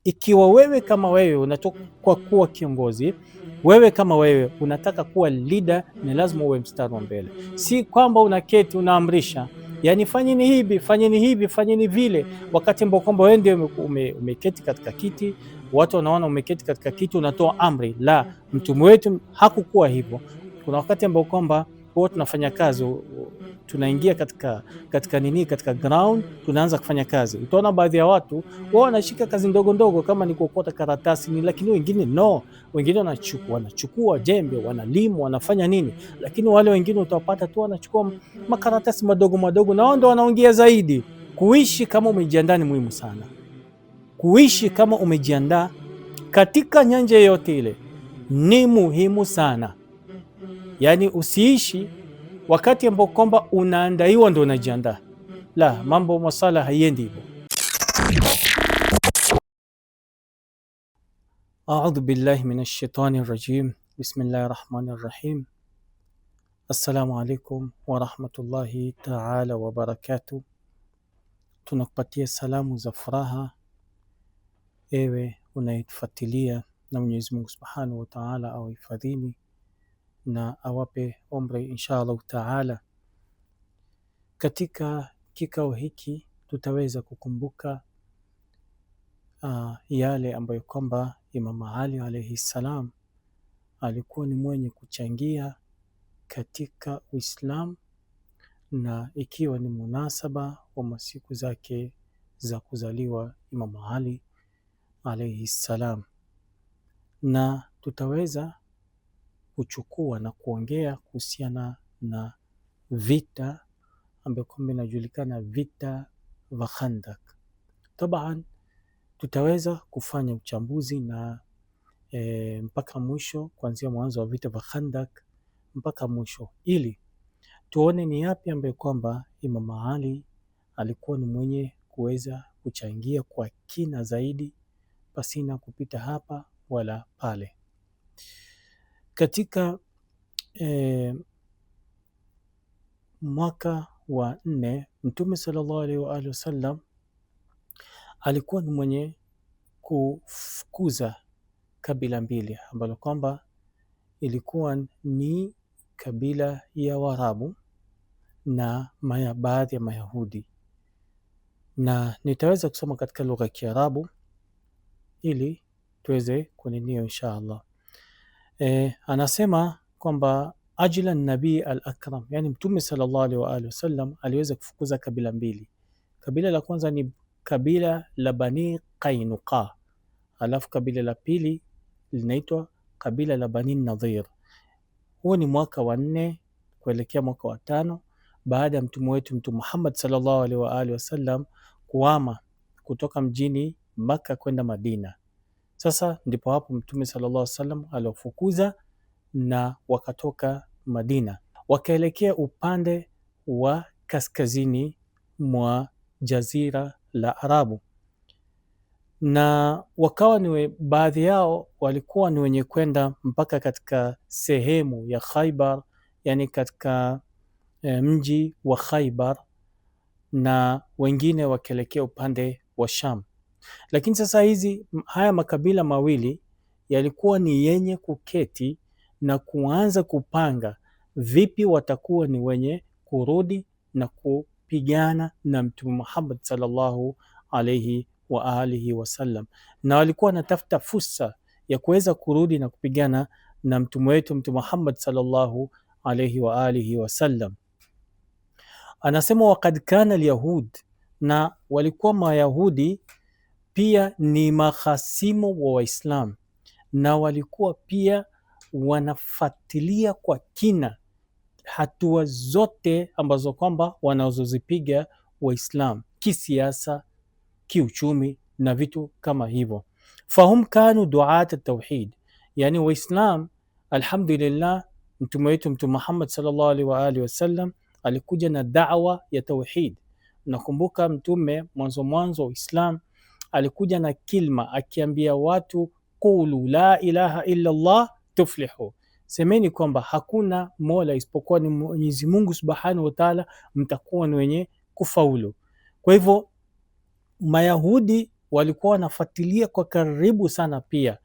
Ikiwa wewe kama wewe unatoka kwa kuwa kiongozi, wewe kama wewe unataka kuwa leader, ni lazima uwe mstari wa mbele. Si kwamba unaketi unaamrisha, yani fanyeni hivi, fanyeni hivi, fanyeni vile, wakati ambao kwamba wewe ndio umeketi katika kiti, watu wanaona umeketi katika kiti unatoa amri. La, mtume wetu hakukuwa hivyo. Kuna wakati ambao kwamba huwa tunafanya kazi, tunaingia katika ground, tunaanza kufanya kazi. Utaona baadhi ya watu wao wanashika kazi ndogo ndogo kama ni kuokota karatasi ni, lakini wengine no, wengine wanachukua jembe, wanalimu, wanafanya nini, lakini wale wengine utawapata tu wanachukua makaratasi madogo madogo, na wao ndio wanaongea zaidi. Kuishi kama umejiandaa ni muhimu sana. Kuishi kama umejiandaa katika nyanja yote ile ni muhimu sana. Yani usiishi wakati ambao kwamba unaandaiwa ndio unajiandaa. La, mambo masala haiendi hivyo. A'udhu billahi minash shaitani rajim. Bismillahir rahmanir rahim. Assalamu alaikum wa rahmatullahi ta'ala wa barakatuh. Tunakupatia salamu za furaha ewe unayetufuatilia, na Mwenyezi Mungu Subhanahu wa Ta'ala awahifadhini na awape umri inshallah Ta'ala. Katika kikao hiki tutaweza kukumbuka yale ambayo kwamba Imam Ali alayhi salam alikuwa ni mwenye kuchangia katika Uislamu, na ikiwa ni munasaba wa masiku zake za kuzaliwa Imam Ali alayhi salam, na tutaweza kuchukua na kuongea kuhusiana na vita ambayo kwamba inajulikana vita vya Khandak. Taban tutaweza kufanya uchambuzi na mpaka mwisho, kuanzia mwanzo wa vita vya Khandak mpaka mwisho, ili tuone ni yapi ambayo kwamba Imam Ali alikuwa ni mwenye kuweza kuchangia kwa kina zaidi, pasina kupita hapa wala pale. Katika mwaka wa 4 Mtume sallallahu alaihi wa alihi wasallam alikuwa ni mwenye kufukuza kabila mbili, ambalo kwamba ilikuwa ni kabila ya Waarabu na baadhi ya Mayahudi, na nitaweza kusoma katika lugha ya Kiarabu ili tuweze kuninio insha Allah. Anasema kwamba ajila nabii al-akram, yani Mtume sallallahu alaihi wa alihi wasallam aliweza kufukuza kabila mbili. Kabila la kwanza ni kabila la Bani Qainuqa, alafu kabila la pili linaitwa kabila la Bani Nadhir. Huo ni mwaka wa 4 kuelekea mwaka wa 5 baada ya mtume wetu Mtume Muhammad sallallahu alaihi wa alihi wasallam kuhama kutoka mjini Makka kwenda Madina. Sasa ndipo hapo Mtume sallallahu alaihi wasallam aliofukuza na wakatoka Madina wakaelekea upande wa kaskazini mwa jazira la Arabu, na wakawa ni baadhi yao walikuwa ni wenye kwenda mpaka katika sehemu ya Khaybar, yani katika mji wa Khaybar, na wengine wakielekea upande wa Sham. Lakini sasa haya makabila mawili yalikuwa ni yenye kuketi na kuanza kupanga vipi watakuwa ni wenye kurudi na kupigana na Mtume Muhammad sallallahu alaihi wa alihi wasallam, na walikuwa wanatafuta fursa ya kuweza kurudi na kupigana na mtume wetu Mtume Muhammad sallallahu alaihi wa alihi wasallam. Anasema waqad kana alyahud, na walikuwa Mayahudi pia ni mahasimu wa Waislamu, na walikuwa pia wanafuatilia kwa kina hatua zote ambazo kwamba wanazozipiga Waislamu kisiasa, kiuchumi na vitu kama hivyo. Fahum kanu duat at-tauhid, yani Waislam alhamdulillah, mtume wetu Mtume Muhammad sallallahu alaihi wa alihi wasallam alikuja na da'wa ya tauhid. Nakumbuka mtume mwanzo wa Islam alikuja na kilma akiambia watu qulu la ilaha illa Allah tuflihu, semeni kwamba hakuna mola isipokuwa ni Mwenyezi Mungu Subhanahu wa Ta'ala, mtakuwa ni wenye kufaulu. Kwa hivyo Mayahudi walikuwa wanafuatilia kwa karibu sana pia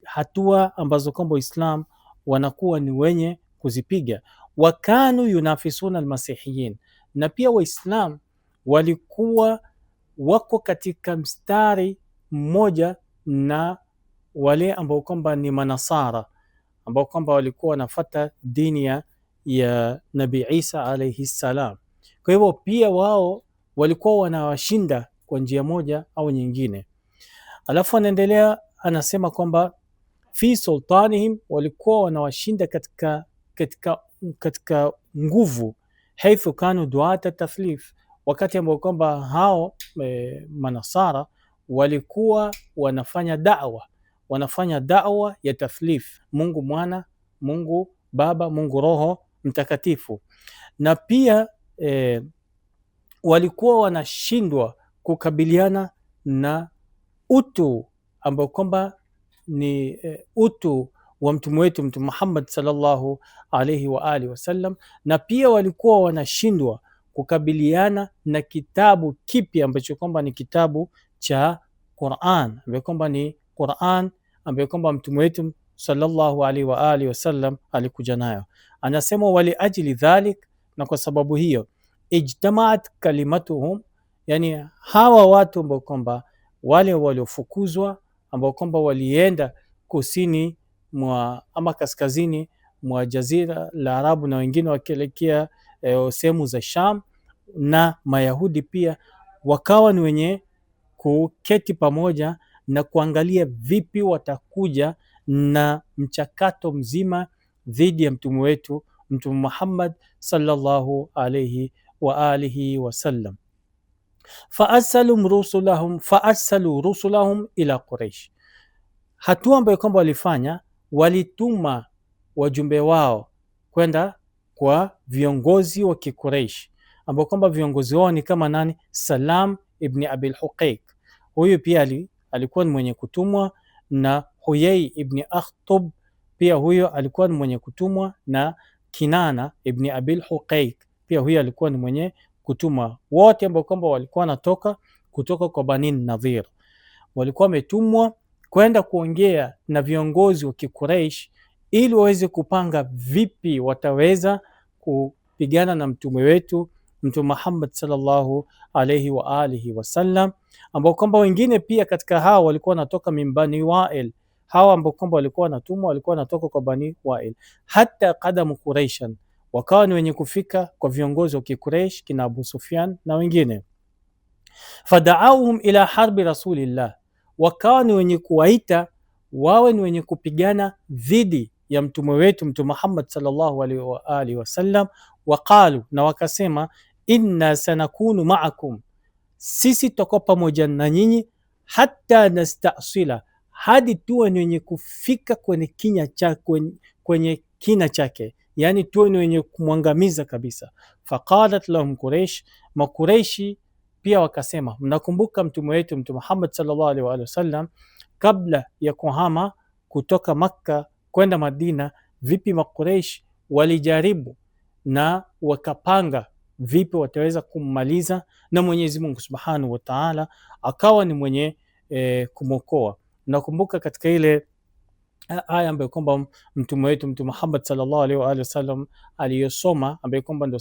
hatua ambazo kwamba Uislam wanakuwa ni wenye kuzipiga. Wakanu yunafisuna almasihiyin, na pia Waislam walikuwa wako katika mstari mmoja na wale ambao kwamba ni manasara, ambao kwamba walikuwa wanafata dini ya Nabii Isa alayhi salam. Kwa hivyo pia wao walikuwa wanawashinda kwa njia moja au nyingine. Alafu anaendelea anasema kwamba fi sultanihim, walikuwa wanawashinda katika nguvu, haithu kanu duata tathlif, wakati ambao kwamba hao manasara walikuwa wanafanya da'wa ya tathlif, Mungu Mwana, Mungu Baba, Mungu Roho Mtakatifu. Na pia walikuwa wanashindwa kukabiliana na utu ambao kwamba ni utu wa mtume wetu Mtume Muhammad sallallahu alayhi wa alihi wasallam, na pia walikuwa wanashindwa kukabiliana na kitabu kipi ambacho kwamba ni kitabu cha Qur'an, ambacho kwamba ni Qur'an ambacho kwamba mtume wetu sallallahu alayhi wa alihi wasallam alikuja nayo. Anasema wali ajli dhalik, na kwa sababu hiyo ijtamaat kalimatuhum, yani hawa watu ambao kwamba wale waliofukuzwa ambao kwamba walienda kusini mwa ama kaskazini mwa jazira la Arabu na wengine wakielekea sehemu za Sham, na Mayahudi pia wakawa ni wenye kuketi pamoja na kuangalia vipi watakuja na mchakato mzima dhidi ya mtume wetu Mtume Muhammad sallallahu alayhi wa alihi wasallam. Faarsalu rusulahum ila Quraish, hatua ambayo kwamba walifanya, walituma wajumbe wao kwenda kwa viongozi wa Quraish, ambao kwamba viongozi wao ni kama nani? Salam ibn Abil Huqaiq, huyu pia alikuwa ni mwenye kutumwa, na Huyai ibn Akhtab pia huyo alikuwa ni mwenye kutumwa, na Kinana ibn Abil Huqaiq pia huyo alikuwa ni mwenye kutumwa. Wote ambao kwamba walikuwa wanatoka kutoka kwa Bani Nadhir, walikuwa wametumwa kwenda kuongea na viongozi wa Quraysh ili waweze kupanga vipi wataweza kupigana na mtume wetu Mtume Muhammad sallallahu alayhi wa alihi wasallam, ambao kwamba wengine pia katika hao walikuwa wanatoka Bani Wa'il. Hawa ambao kwamba walikuwa wanatumwa walikuwa wanatoka kwa Bani Wa'il. Hata qadamu Quraishan, wakawa ni wenye kufika kwa viongozi wa Quraysh kina Abu Sufyan na wengine. Fada'awhum ila harbi rasulillah, wakawa ni wenye kuwaita wawe ni wenye kupigana dhidi ya mtume wetu Mtume Muhammad sallallahu alaihi wa alihi wasallam. Waqalu, na wakasema, inna sanakunu ma'akum, sisi tutakuwa pamoja na nyinyi, hatta nastasila, hadi tuwe ni wenye kufika kwenye kina chake, yani tuwe ni wenye kumwangamiza kabisa. Faqalat lahum Quraish, Makureishi pia wakasema, mnakumbuka mtume wetu Mtume Muhammad sallallahu alaihi wa sallam kabla ya kuhama kutoka Makka kwenda Madina, vipi Makureish walijaribu na wakapanga vipi wataweza kummaliza, na Mwenyezi Mungu Subhanahu wa Ta'ala akawa ni mwenye kumokoa. Nakumbuka katika ile aya ambayo kwamba mtume wetu Mtume Muhammad sallallahu alaihi wa sallam aliyosoma, ambayo kwamba ndio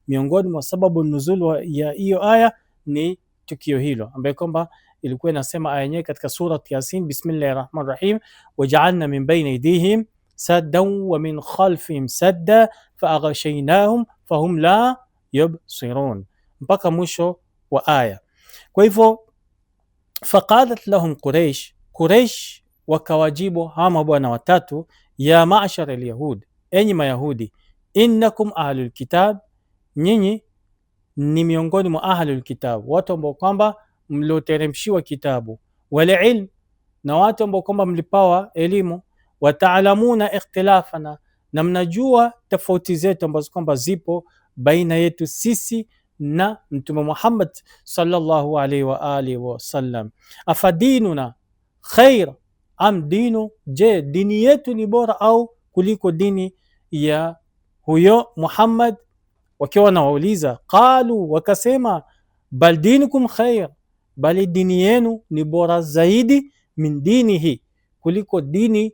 miongoni mwa sababu nuzul ya hiyo aya ni tukio hilo, ambayo kwamba ilikuwa inasema aya yenyewe katika surat Yasin, bismillahir rahmanir rahim, waja'alna min bayni aydihim saddan wa min khalfihim sadda faaghshaynahum fahum la yubsirun, mpaka mwisho wa aya. Kwa hivyo faqalat lahum Quraish wakawajibu hawa mabwana watatu, ya ma'shar al-yahud, enyi Mayahudi, innakum ahlul kitab, nyinyi ni miongoni mwa ahlul kitab, watu ambao kwamba mlioteremshiwa kitabu, wal ilm, na watu ambao kwamba mlipawa elimu, wa ta'lamuna ikhtilafana, na mnajua tofauti zetu ambazo kwamba zipo baina yetu sisi na Mtume Muhammad sallallahu alaihi wa alihi wasallam. Afadinuna khair am dinu, je, dini yetu ni bora au kuliko dini ya huyo Muhammad? Wakiwa wanawauliza, qalu, wakasema, bal dinukum khair, bali dini yenu ni bora zaidi, min dinihi, kuliko dini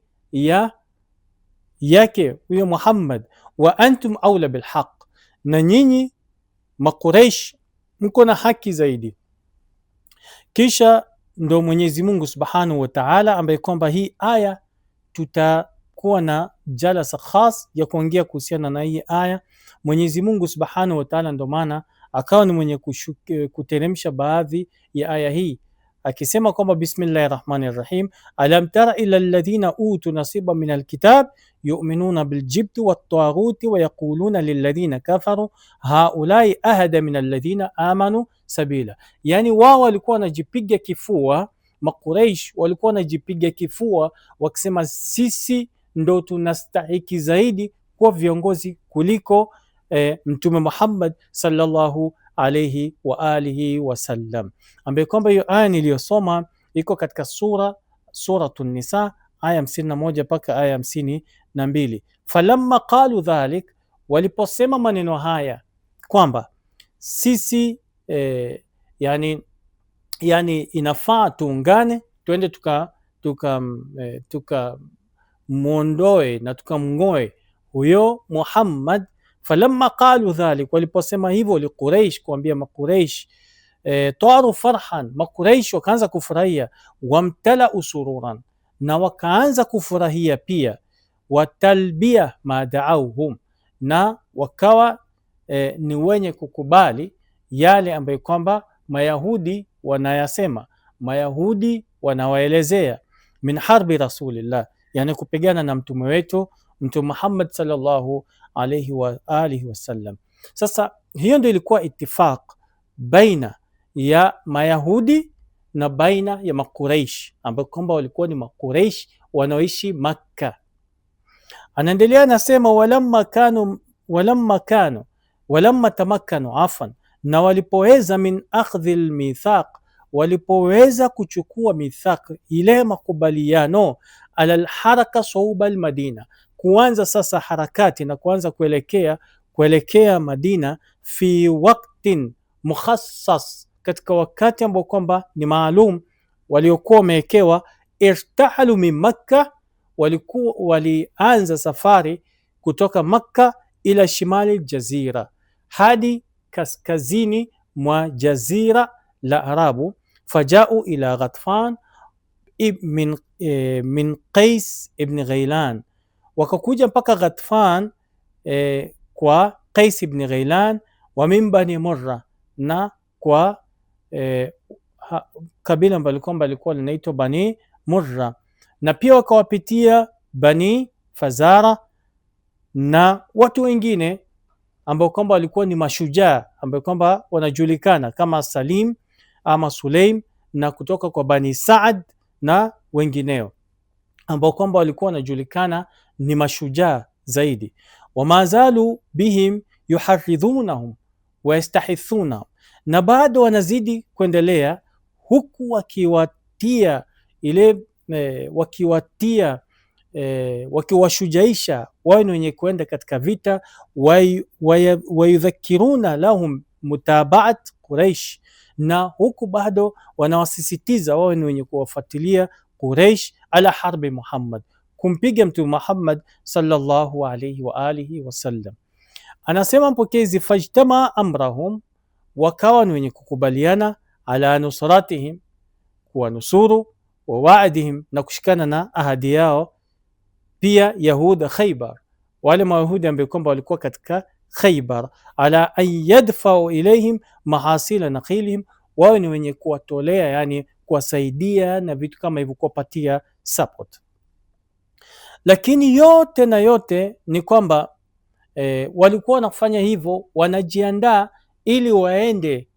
yake huyo Muhammad, wa antum aula bilhaq, na nyinyi Makuraish mko na haki zaidi. Kisha ndo Mwenyezi Mungu Subhanahu wa Ta'ala, ambaye kwamba hii aya tutakuwa na jalasa khas ya kuongea kuhusiana na hii aya. Mwenyezi Mungu Subhanahu wa Ta'ala ndo maana akawa ni mwenye kuteremsha baadhi ya aya hii akisema kwamba bismillahir rahmanir rahim, alam tara ila alladhina utu nasiba min alkitab yu'minuna biljibti wattaghuti wa yaquluna lilladhina kafaru haulai ahada min alladhina amanu sabila. Yani wao walikuwa wanajipiga kifua, Makuraish walikuwa wanajipiga kifua wakisema sisi ndo tunastahiki zaidi kuwa viongozi kuliko Mtume Muhammad sallallahu alayhi wa alihi wasallam, ambaye kwamba hiyo aya niliyosoma iko katika Suratun Nisa aya 51 mpaka aya 52. Falamma qalu dhalik, waliposema maneno haya kwamba sisi yani inafaa tuungane twende tuka muondoe na tukamngoe huyo Muhammad. Falamma qalu dhalik, waliposema hivyo liquraish, kuambia Makuraish, taru farhan, Makuraish wakaanza kufurahia, wamtala usururan, na wakaanza kufurahia pia, watalbia ma daauhum, na wakawa ni wenye kukubali yale ambayo kwamba Mayahudi wanayasema, Mayahudi wanawaelezea, min harbi rasulillah, yani kupigana na mtume wetu Mtume Muhammad sallallahu alayhi wa alihi wasallam. Sasa hiyo ndio ilikuwa itifaq baina ya Mayahudi na baina ya Makuraish, ambao kwamba walikuwa ni Makuraish wanaoishi Makka. Anaendelea anasema, walamma tamakkanu afan, na walipoweza min akhdhi almithaq, walipoweza kuchukua mithaq, ile makubaliano, ala alharaka sauba almadina, kuanza sasa harakati na kuanza kuelekea Madina, fi waktin mukhassas, katika wakati ambao kwamba ni maalum waliokuwa wamewekewa. Irtahalu min Makka, walianza safari kutoka Makka ila shimali jazira, hadi kaskazini mwa jazira la Arabu. Fajau ila Ghatfan min Qais ibn Ghailan, wakakuja mpaka Ghatfan kwa Qais ibn Ghailan, wa min Bani Murra, na kwa kabila ambalo kwamba lilikuwa linaitwa Bani Murra, na pia wakawapitia Bani Fazara na watu wengine ambao kwamba walikuwa ni mashujaa ambao kwamba wanajulikana kama Salim ama Sulaim, na kutoka kwa Bani Saad na wengineo ambao kwamba walikuwa wanajulikana ni mashujaa zaidi. Wamazalu bihim yuharridhunahum wa yastahithunahum, na bado wanazidi kuendelea huku wakiwashujaisha wao ni wenye kuenda katika vita, wayudhakiruna lahum mutabaat Quraish, na huku bado wanawasisitiza wao ni wenye kuwafuatilia Quraish ala harbi Muhammad, kumpiga Mtume Muhammad sallallahu alayhi wa alihi wasallam. Anasema mpokezi, fajtama amrahum, wakawa ni wenye kukubaliana, ala nusratihim, kuwanusuru, wa waadihim, na kushikana na ahadi yao, pia Yahuda Khaybar, wale Mayahudi ambao kwamba walikuwa katika Khaybar, ala an yadfa'u ilayhim mahasila naqilihim, wao ni wenye kuwatolea, yani kuwasaidia na vitu kama hivyo, kuwapatia support. Lakini yote na yote ni kwamba walikuwa wanafanya hivyo, wanajiandaa ili waende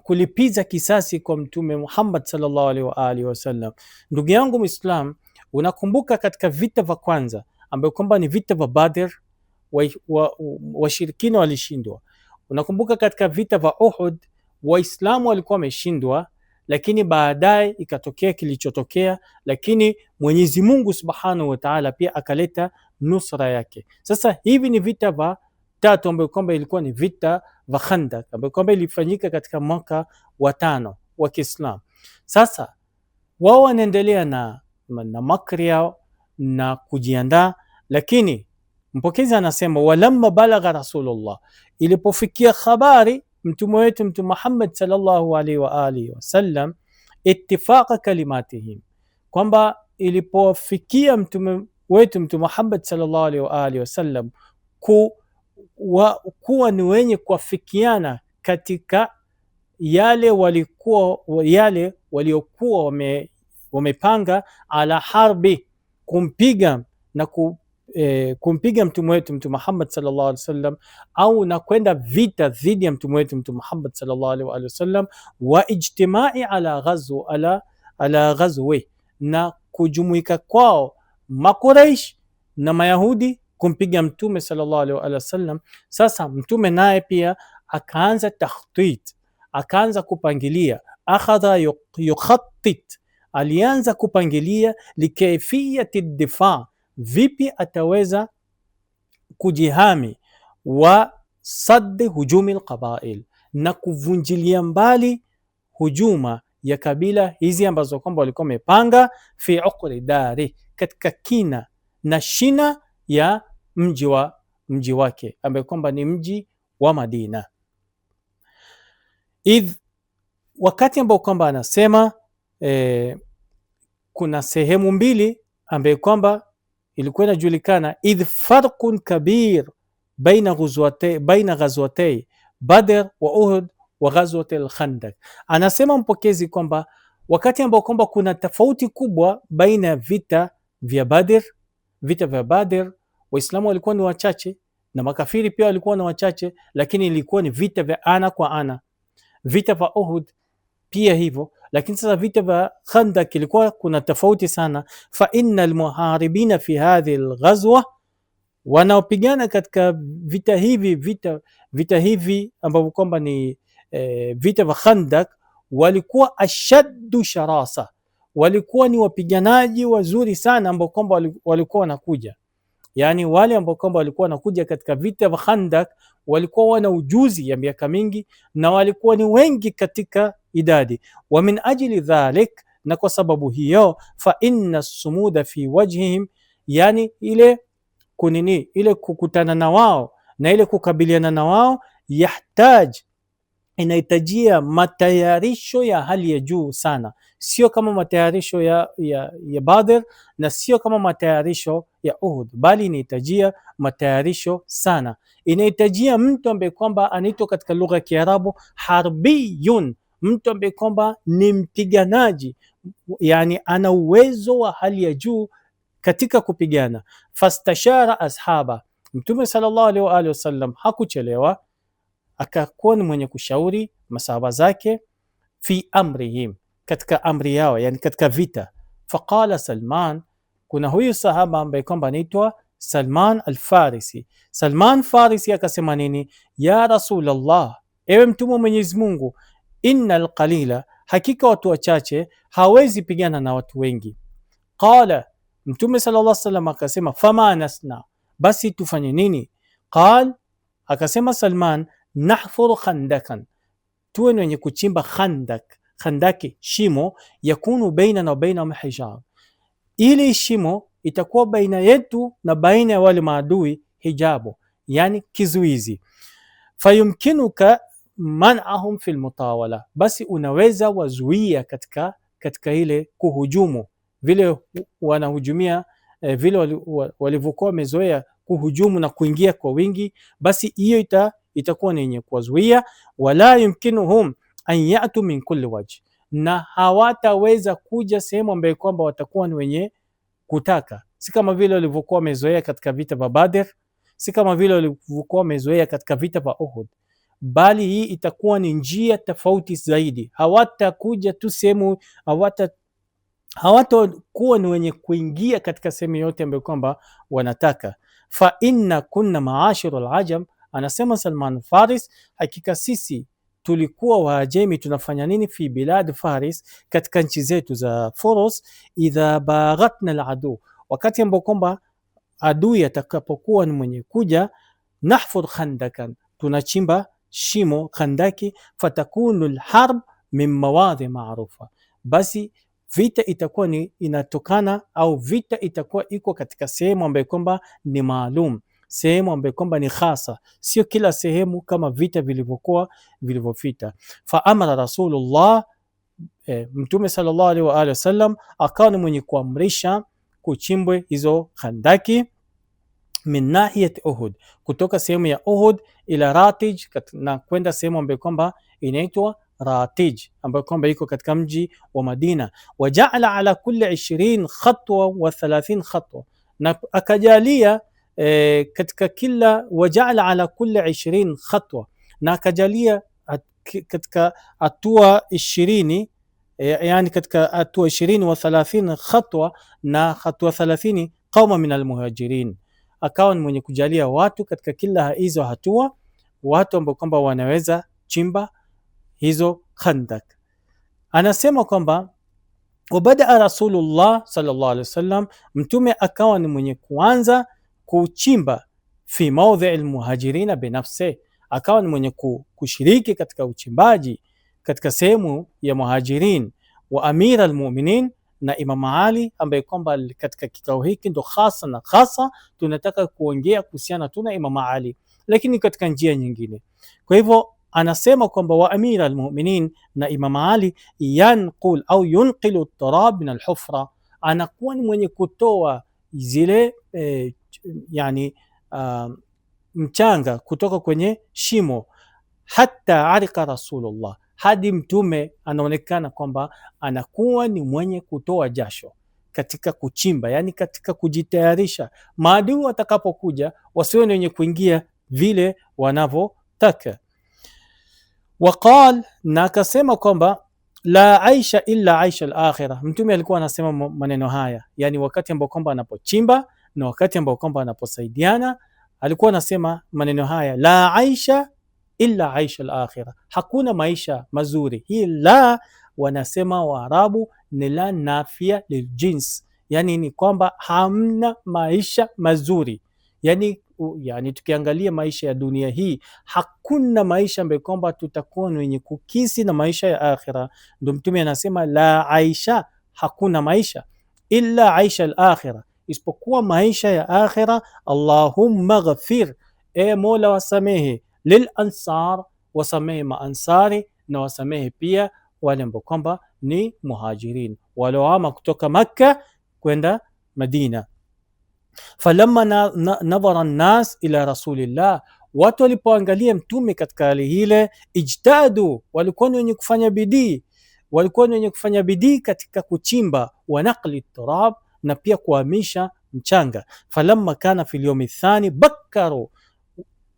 kulipiza kisasi kwa Mtume Muhammad sallallahu alaihi wa alihi wasallam. Ndugu yangu Muislam, unakumbuka katika vita vya kwanza ambayo kwamba ni vita vya Badr, washirikina walishindwa. Unakumbuka katika vita vya Uhud Waislamu walikuwa wameshindwa, lakini baadaye ikatokea kilichotokea, lakini Mwenyezi Mungu Subhanahu wa Ta'ala pia akaleta nusra yake. Sasa hivi ni vita vya tatu ambayo kwamba ilikuwa ni vita vya Khandak ambayo kwamba ilifanyika katika mwaka wa 5 wa Kiislamu. Sasa wao wanaendelea na makri yao na kujiandaa, lakini mpokezi anasema walamma balagha Rasulullah, ilipofikia habari mtume wetu Mtume Muhammad sallallahu alaihi wa alihi wasallam, ittifaqa kalimatihim, kwamba ilipofikia mtume wetu Mtume Muhammad sallallahu alaihi wa alihi wasallam kuwa ni wenye kuafikiana katika yale waliokuwa wamepanga ala harbi, kumpiga na kumpiga mtume wetu Mtume Muhammad sallallahu alaihi wasallam, au na kwenda vita dhidi ya mtume wetu Mtume Muhammad sallallahu alaihi wasallam, wa ijtimai ala ghazwi, na kujumuika kwao Makuraish na Mayahudi kumpiga mtume sallallahu alaihi wasallam. Sasa mtume naye pia akaanza takhtit, akaanza kupangilia, akhadha yukhattit, alianza kupangilia likayfiyati difa, vipi ataweza kujihami, wa sadd hujumi alqabail, na kuvunjilia mbali hujuma ya kabila hizi ambazo kwamba walikuwa wamepanga, fi uqri dari, katika kina na shina ya mji wake ambaye kwamba ni mji wa Madina. Wakati ambao kwamba anasema kuna sehemu mbili ambaye kwamba ilikuwa inajulikana, idh farqun kabir baina ghazwatay Badr wa Uhud wa ghazwat al-Khandaq. Anasema mpokezi kwamba wakati ambao kwamba kuna tofauti kubwa baina ya vita vya Badr, Waislamu walikuwa ni wachache na makafiri pia walikuwa ni wachache, lakini ilikuwa ni vita vya ana kwa ana. Vita vya Uhud pia hivyo, lakini sasa vita vya Khandaq ilikuwa kuna tofauti sana. Fa innal muharibina fi hadhihi alghazwa, wanaopigana katika vita hivi ambavyo kwamba ni vita vya Khandaq, walikuwa ashaddu sharasa, walikuwa ni wapiganaji wazuri sana ambao kwamba walikuwa wanakuja, yani wale ambao kwamba walikuwa wanakuja katika vita vya Khandaq walikuwa wana ujuzi ya miaka mingi na walikuwa ni wengi katika idadi. Wa min ajli dhalik, na kwa sababu hiyo, fa inna sumuda fi wajhihim, yani ile kukutana na wao na ile kukabiliana na wao, inahitajia matayarisho ya hali ya juu sana, sio kama matayarisho ya Badr na sio kama matayarisho ya Uhud, bali inahitajia matayarisho sana. Inahitajia mtu ambaye kwamba anaitwa katika lugha ya Kiarabu harbiyun, mtu ambaye kwamba ni mpiganaji, yani ana uwezo wa hali ya juu katika kupigana. Fastashara ashaba, Mtume sallallahu alaihi wa alihi wasallam hakuchelewa, akakuwa ni mwenye kushauri masahaba zake, fi amrihim, katika amri yao, yani katika vita. Faqala Salman, kuna huyu sahaba ambaye kwamba anaitwa Salman al-Farisi. Salman Farisi akasema nini? Ya Rasulullah, ewe mtume wa Mwenyezi Mungu, innal qalila, hakika watu wachache hawezi pigana na watu wengi. Qala, Mtume sallallahu alaihi wasallam akasema, fama nasna, basi tufanye nini? Qal, akasema Salman, nahfuru khandakan, tuwe wenye kuchimba khandaki, shimo, yakunu baina na baina hijab, ili shimo itakuwa baina yetu na baina ya wale maadui hijabu, yani kizuizi. Fayumkinuka man'ahum fil mutawala, basi unaweza wazuia katika ile kuhujumu, vile wanahujumia vile walivyokuwa wamezoea kuhujumu na kuingia kwa wingi, basi hiyo itakuwa ni yenye kuwazuia. Wala yumkinuhum an ya'tu min kulli wajh, na hawataweza kuja sehemu ambayo kwamba watakuwa ni wenye kutaka, si kama vile walivyokuwa wamezoea katika vita vya Badr, si kama vile walivyokuwa wamezoea katika vita vya Uhud, bali hii itakuwa ni njia tofauti zaidi. Hawatakuja tu sehemu, hawatakuwa ni wenye kuingia katika sehemu yote ambayo kwamba wanataka. Fa inna kunna maashiru al-ajam, anasema Salman Faris, hakika sisi tulikuwa Waajemi tunafanya nini? Fi bilad Faris, katika nchi zetu za Furus. Idha baghatna al-adu, wakati ambao kwamba adui atakapokuwa ni mwenye kuja, nahfur khandakan, tunachimba shimo khandaki, fatakunu alharb min mawadhi maarufa, basi vita itakuwa ni inatokana au vita itakuwa iko katika sehemu ambayo kwamba ni maalum, sehemu ambayo kwamba ni khasa, sio kila sehemu kama vita vilivyokuwa vilivyopita. Fa amara Rasulullah, Mtume sallallahu alaihi wa alihi wasallam akawa ni mwenye kuamrisha kuchimbwe hizo khandaki min nahiyat Uhud, kutoka sehemu ya Uhud ila Ratij, na kwenda sehemu ambayo kwamba inaitwa Ratij, ambayo kwamba iko katika mji wa Madina. Wajaala ala kulli 20 khatwa wa 30 khatwa, na akajalia katika kila, wajaala ala kulli 20 khatwa, na akajalia katika hatua 20, yani katika hatua 20 wa 30 khatwa, na hatua 30 qauma min almuhajirin, akawa ni mwenye kujalia watu katika kila hizo hatua, watu ambao kwamba wanaweza chimba hizo khandak. Anasema kwamba wabadaa Rasulullah sallallahu alaihi wasallam, mtume akawa ni mwenye kuanza kuchimba fi maudhi almuhajirina binafsi, akawa ni mwenye kushiriki katika uchimbaji katika sehemu ya muhajirin, wa amira almu'minin, na Imam Ali ambaye kwamba katika kikao hiki ndo hasa na hasa tunataka kuongea kuhusiana tu na Imam Ali, lakini katika njia nyingine. Kwa hivyo anasema kwamba wa amira almu'minin, na Imam Ali yanqul au yunqilu turab min alhufra, anakuwa ni mwenye kutoa zile yani mchanga kutoka kwenye shimo, hatta arika Rasulullah, hadi mtume anaonekana kwamba anakuwa ni mwenye kutoa jasho katika kuchimba, yani katika kujitayarisha maadui watakapokuja wasiwe ni wenye kuingia vile wanavyotaka. Waqal, na akasema kwamba la aisha illa aisha al-akhirah, mtume alikuwa anasema maneno haya, yani wakati ambao kwamba anapochimba na wakati ambao kwamba anaposaidiana, alikuwa anasema maneno haya, la aisha illa aisha al-akhirah, hakuna maisha mazuri. Hii la wanasema Waarabu ni la nafia liljins, yani ni kwamba hamna maisha mazuri, yani tukiangalia maisha ya dunia hii hakuna maisha ambayo kwamba tutakuwa wenye kukisi na maisha ya akhira. Ndio mtume anasema la aisha, hakuna maisha illa aisha al-akhirah, isipokuwa maisha ya akhira. Allahumma ghafir, e Mola wasamehe, lil ansar, wasamehe maansari, na wasamehe pia wale ambao kwamba ni muhajirin walioama kutoka Makka kwenda Madina. Falamma nadhara an-nas ila rasulillah, watu walipoangalia mtume katika hali hile, ijtadu, walikuwa ni wenye kufanya bidii, walikuwa ni wenye kufanya bidii katika kuchimba, wa naqli turab, na pia kuhamisha mchanga. Falamma kana fil yawmi thani bakkaru,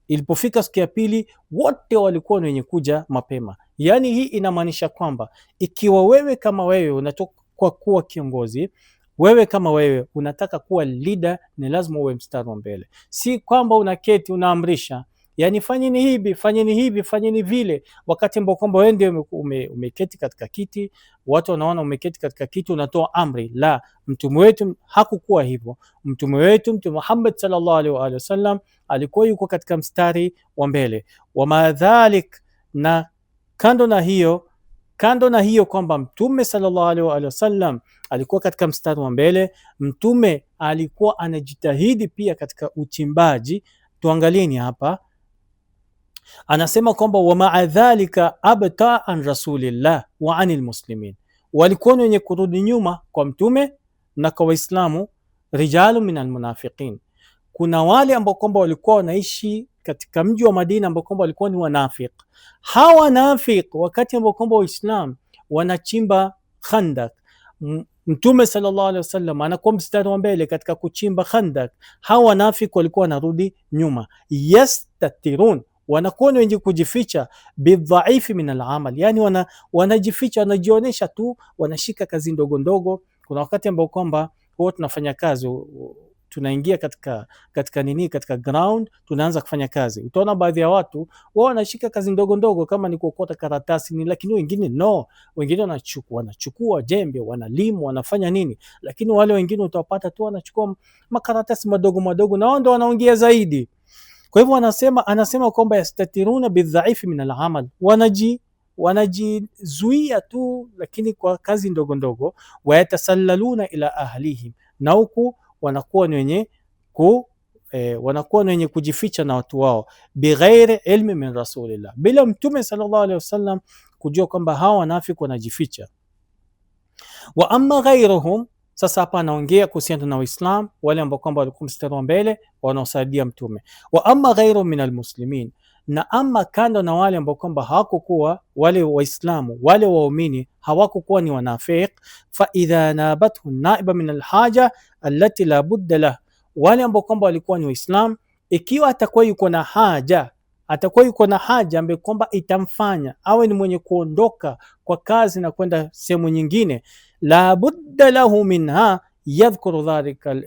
ilipofika siku ya pili wote walikuwa ni wenye kuja mapema. Yani hii inamaanisha kwamba ikiwa wewe kama wewe unatoka kuwa kiongozi, wewe kama wewe unataka kuwa leader, ni lazima uwe mstari wa mbele, si kwamba unaketi unaamrisha, yani fanyeni hivi, fanyeni hivi, fanyeni vile, wakati ambao kwamba wewe ndio umeketi katika kiti, watu wanaona umeketi katika kiti unatoa amri. La, mtume wetu hakukuwa hivyo. Mtume wetu Mtume Muhammad sallallahu alaihi wa sallam alikuwa yuko katika mstari wa mbele. Wa madhalik, na kando na hiyo kwamba mtume sallallahu alaihi wa sallam alikuwa katika mstari wa mbele, mtume alikuwa anajitahidi pia katika uchimbaji. Tuangalieni hapa, anasema kwamba wa ma'a dhalika abta an rasulillah wa anil muslimin, walikuwa wenye kurudi nyuma kwa mtume na kwa Waislamu, rijalu min almunafiqin, kuna wale ambao kwamba walikuwa wanaishi katika mji wa Madina ambao kwamba walikuwa ni wanafik. Hawa wanafik wakati ambao kwamba Waislamu wanachimba khandak, mtume sallallahu alaihi wasallam anakuwa mstari wa mbele katika kuchimba khandak, hawa wanafik walikuwa wanarudi nyuma. Yastatirun, wanakuwa ni wenye kujificha, bidhaifi min al-amal, yani wanajificha, wanajionyesha tu, wanashika kazi ndogo ndogo. Kuna wakati ambao kwamba huwa tunafanya kazi, tunaingia katika ground, tunaanza kufanya kazi. Utaona baadhi ya watu wao wanashika kazi ndogo ndogo, kama ni kuokota karatasi ni, lakini wengine no, wengine wanachukua jembe, wanalimu, wanafanya nini, lakini wale wengine utawapata tu wanachukua makaratasi madogo madogo, na wao ndio wanaongea zaidi. Kwa hivyo anasema kwamba yastatiruna bidhaifi min alamal, wanajizuia tu lakini kwa kazi ndogo ndogo. Wayatasallaluna ila ahlihim, na huku wanakuwa ni wenye kujificha na watu wao. Bighairi ilmi min rasulillah, bila Mtume sallallahu alaihi wasallam kujua kwamba hawa wanafiki wanajificha. Wa amma ghairuhum, sasa hapa anaongea kuhusiana na Waislamu wale ambao kwamba walikuwa mstari wa mbele wanaosaidia Mtume. Wa amma ghairuhum min almuslimin, na ama kando na wale ambao kwamba hawakukuwa wale Waislamu wale waumini hawakukuwa ni wanafiki. Fa idha nabathu naiba min alhaja allati la budda lah, wale ambao kwamba walikuwa ni Waislamu, ikiwa atakuwa yuko na haja ambayo kwamba itamfanya awe ni mwenye kuondoka kwa kazi na kwenda sehemu nyingine, la budda lahu minha yadhkuru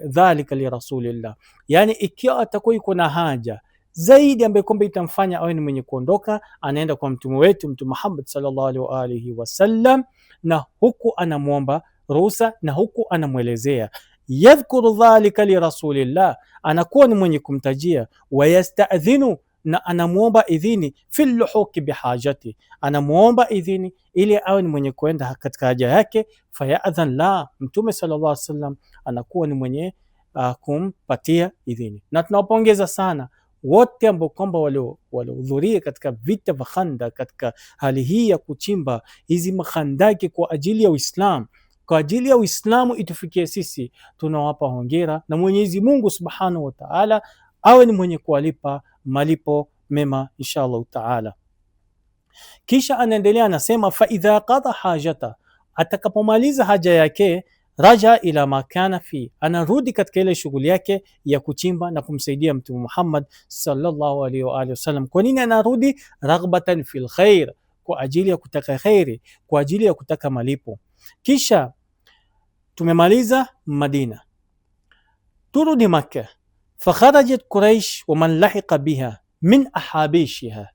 dhalika li rasulillah, yani ikiwa atakuwa yuko na haja zaidi ambayo kwamba itamfanya awe ni mwenye kuondoka, anaenda kwa mtume wetu Mtume Muhammad sallallahu alaihi wa alihi wasallam, na huku anamuomba ruhusa na huku anamwelezea. Yadhkuru dhalika li rasulillah, anakuwa ni mwenye kumtajia. Wayastadhinu, na anamuomba idhini. Fil luhuki bihajati, anamuomba idhini ili awe ni mwenye kuenda katika haja yake. Fayadhan la, Mtume sallallahu alaihi wasallam anakuwa ni mwenye kumpatia idhini. Na tunawapongeza sana wote ambao kwamba walihudhuria katika vita vya Khandak, katika hali hii ya kuchimba hizi makhandaki kwa ajili ya Uislamu, kwa ajili ya Uislamu itufikie sisi. Tunawapa hongera na Mwenyezi Mungu Subhanahu wa Ta'ala awe ni mwenye kuwalipa malipo mema inshallah Ta'ala. Kisha anaendelea anasema, fa idha qada hajata, atakapomaliza haja yake, raja ila makana fi, anarudi katika ile shughuli yake ya kuchimba na kumsaidia Mtume Muhammad sallallahu alaihi wa alihi wasallam. Kwa nini anarudi? Raghbatan fil khair, kwa ajili ya kutaka khairi, kwa ajili ya kutaka malipo. Kisha tumemaliza Madina, turudi Makkah. Fakharajat Quraish wa man lahiqa biha min ahabishiha,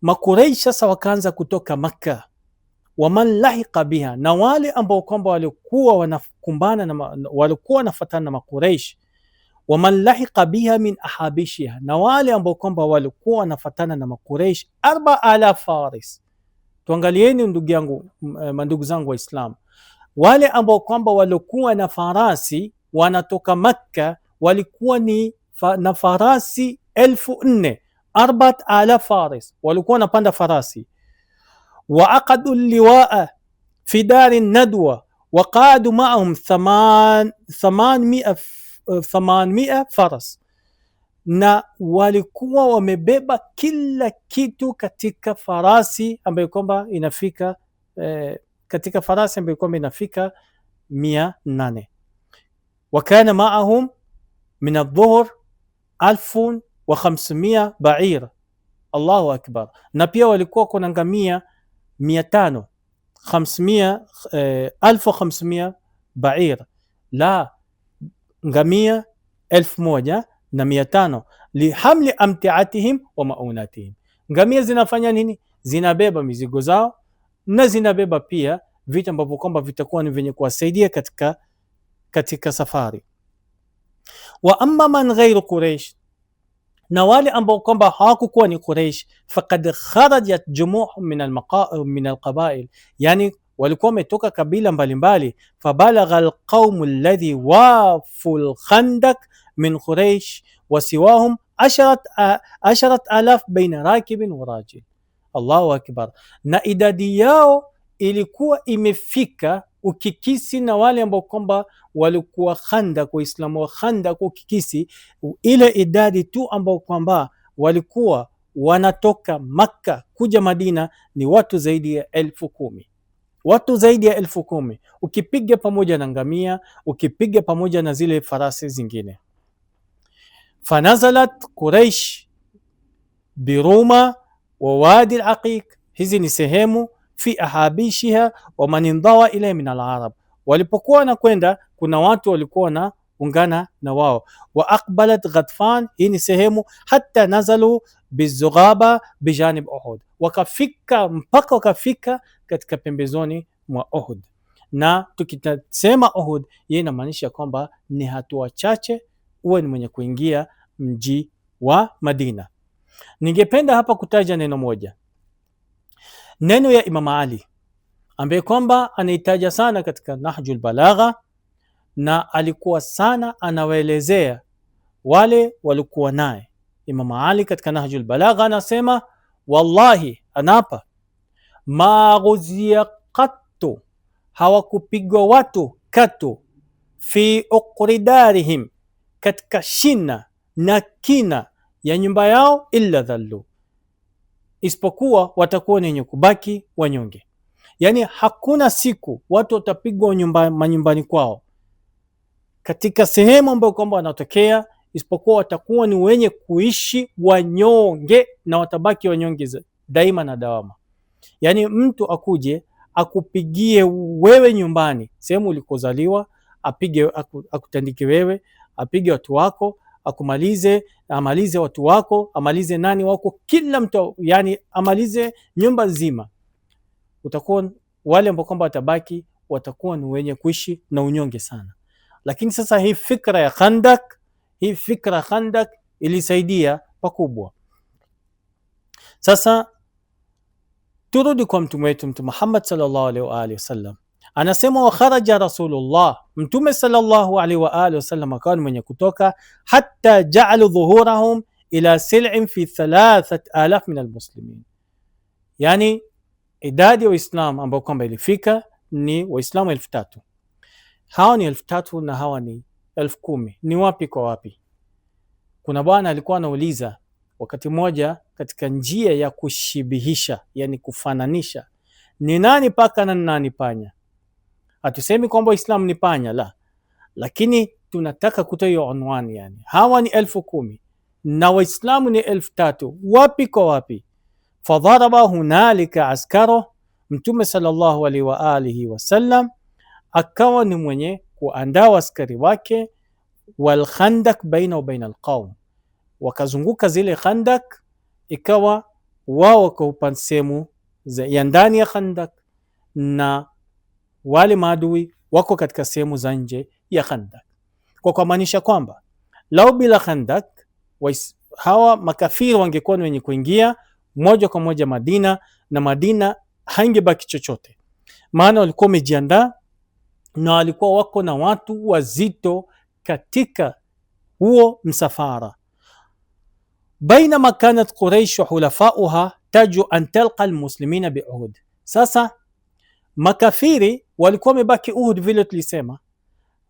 Makuraish sasa wakaanza kutoka Makkah. Wa man lahiqa biha, na wale ambao kwamba walikuwa wanakumbana na walikuwa wanafuatana na Makuraish. Wa man lahiqa biha min ahabishiha, na wale ambao kwamba walikuwa wanafuatana na Makuraish 4000 faris. Tuangalieni ndugu zangu Waislamu, wale ambao kwamba walikuwa na farasi wanatoka Makkah walikuwa ni na farasi 4000, 4000 faris walikuwa wanapanda farasi. Wa aqadu liwaa fi dari nadwa wa qadu ma'ahum 800 faras, na walikuwa wamebeba kila kitu katika farasi ambayo kwamba inafika katika farasi ambayo kwamba inafika 800. Wa kana ma'ahum min adh-dhuhr 1500 ba'ir. Allahu akbar. Na pia walikuwa kuna ngamia 500, 1500 ba'ir, la ngamia 1500 lihamli amtiatihim wa maunatihim. Ngamia zinafanya nini? Zinabeba mizigo zao na zinabeba pia vitu ambavyo kwamba vitakuwa ni vyenye kuwasaidia katika safari. Wa amma man ghairu Quraish, na wale ambao kwamba hawakukuwa ni Quraish, faqad kharajat jumu'un min alqabail, yani walikuwa wametoka kabila mbalimbali. Fabalagha alqawm alladhi wafu alkhandak min Quraish wa siwahum 10,000 baina rakibin wa rajil. Allahu akbar. Na idadi yao ilikuwa imefika ukikisi na wale ambao kwamba walikuwa Khandak, Waislamu wa Khandak ukikisi, ile idadi tu ambao kwamba walikuwa wanatoka Makka kuja Madina ni watu zaidi ya 10,000, watu zaidi ya 10,000, ukipiga pamoja na ngamia, ukipiga pamoja na zile farasi zingine. Fanazalat Quraish biruma wa wadi al-aqiq, hizi ni sehemu fi ahabishiha wa man indawa ilayhi min al-arab. Walipokuwa wanakwenda kuna watu walikuwa wanaungana na wao. Wa aqbalat Ghatfan, hii ni sehemu, hatta nazalu bizughaba bijanib Uhud, wakafika katika pembezoni mwa Uhud. Na tukisema Uhud, yeye inamaanisha kwamba ni hatua chache uwe ni mwenye kuingia mji wa Madina. Ningependa hapa kutaja neno moja, neno ya Imam Ali ambaye kwamba anaitaja sana katika Nahjul Balagha, na alikuwa sana anawaelezea wale walikuwa naye. Imam Ali katika Nahjul Balagha anasema, wallahi, anapa, ma ghuzia qattu, hawakupigwa watu katu, fi uqridarihim, katika shina na kina ya nyumba yao, illa dhallu, isipokuwa watakuwa ni wenye kubaki wanyonge. Yani hakuna siku watu watapigwa manyumbani kwao katika sehemu ambayo kwamba wanatokea, isipokuwa watakuwa ni wenye kuishi wanyonge na watabaki wanyonge daima na dawama. Yani mtu akuje akupigie wewe nyumbani sehemu ulikozaliwa, akutandike wewe, apige watu wako, akumalize, amalize watu wako, amalize nani wako, kila mtu, yani amalize nyumba nzima, utakuwa wale ambao kwamba watabaki watakuwa ni wenye kuishi na unyonge sana. Lakini sasa hii fikra ya Khandak ilisaidia pakubwa. Sasa turudi kwa mtume wetu, Mtume Muhammad sallallahu alaihi wa alihi wasallam anasema, wa kharaja Rasulullah, Mtume sallallahu alaihi wa alihi wasallam akawa mwenye kutoka, hatta ja'alu dhuhurahum ila sil'in fi 3000 min almuslimin, yani idadi ya Waislamu ambao kwamba ilifika ni Waislamu 3000. Hawa ni 3000 na hawa ni 10,000. Ni wapi kwa wapi? Kuna bwana alikuwa anauliza wakati mmoja katika njia ya kushibihisha, yani kufananisha, ni nani paka na nani panya. Hatusemi kwamba Waislamu ni panya, la, lakini tunataka kutoa hiyo unwani, yani hawa ni 10,000 na Waislamu ni 3000. Wapi kwa wapi? Fadharaba hunalika askaro, Mtume sallallahu alaihi wa alihi wasallam akawa ni mwenye kuandaa askari wake, wal khandak baina wa baina alqaum, wakazunguka zile khandak, ikawa wao kwa sehemu ya ndani ya khandak na wale maadui wako katika sehemu za nje ya khandak, kwa kumaanisha kwamba lau bila khandak hawa makafiri wangekuwa wenye kuingia moja kwa moja Madina, na Madina haingebaki chochote, maana walikuwa wamejiandaa na walikuwa wako na watu wazito katika huo msafara. Bainama kanat Quraish wa hulafauha taju an talqa almuslimina bi Uhud. Sasa makafiri walikuwa wamebaki Uhud, vile tulisema,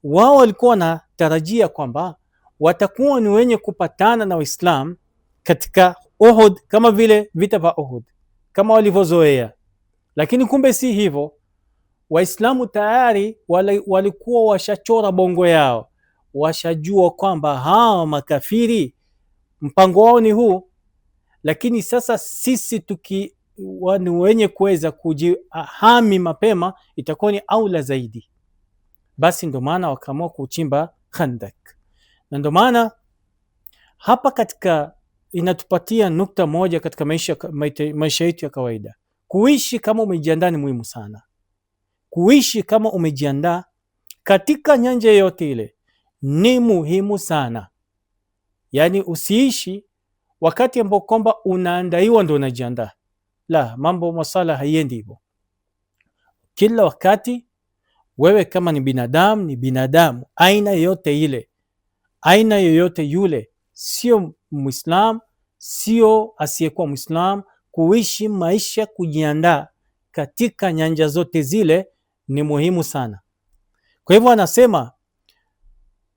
wao walikuwa wanatarajia kwamba watakuwa ni wenye kupatana na Waislamu katika Uhud, kama vile vita vya Uhud kama walivyozoea, lakini kumbe si hivyo. Waislamu tayari walikuwa washachora bongo yao, washajua kwamba hawa makafiri mpango wao ni huu, lakini sasa sisi ni wenye kuweza kujihami mapema itakuwa ni aula zaidi. Basi ndo maana wakaamua kuchimba Khandak, na ndo maana hapa katika inatupatia nukta moja katika maisha yetu ya kawaida. Kuishi kama umejiandaa ni muhimu sana. Kuishi kama umejiandaa katika nyanja yote ile ni muhimu sana. Yani usiishi wakati ambao kwamba unaandaiwa ndo unajiandaa. La, mambo masala haiendi hivyo. Kila wakati wewe kama ni binadamu aina yote ile, aina yoyote yule, sio Muislam, sio asiyekuwa Muislam, kuishi maisha kujiandaa katika nyanja zote zile ni muhimu sana. Kwa hivyo anasema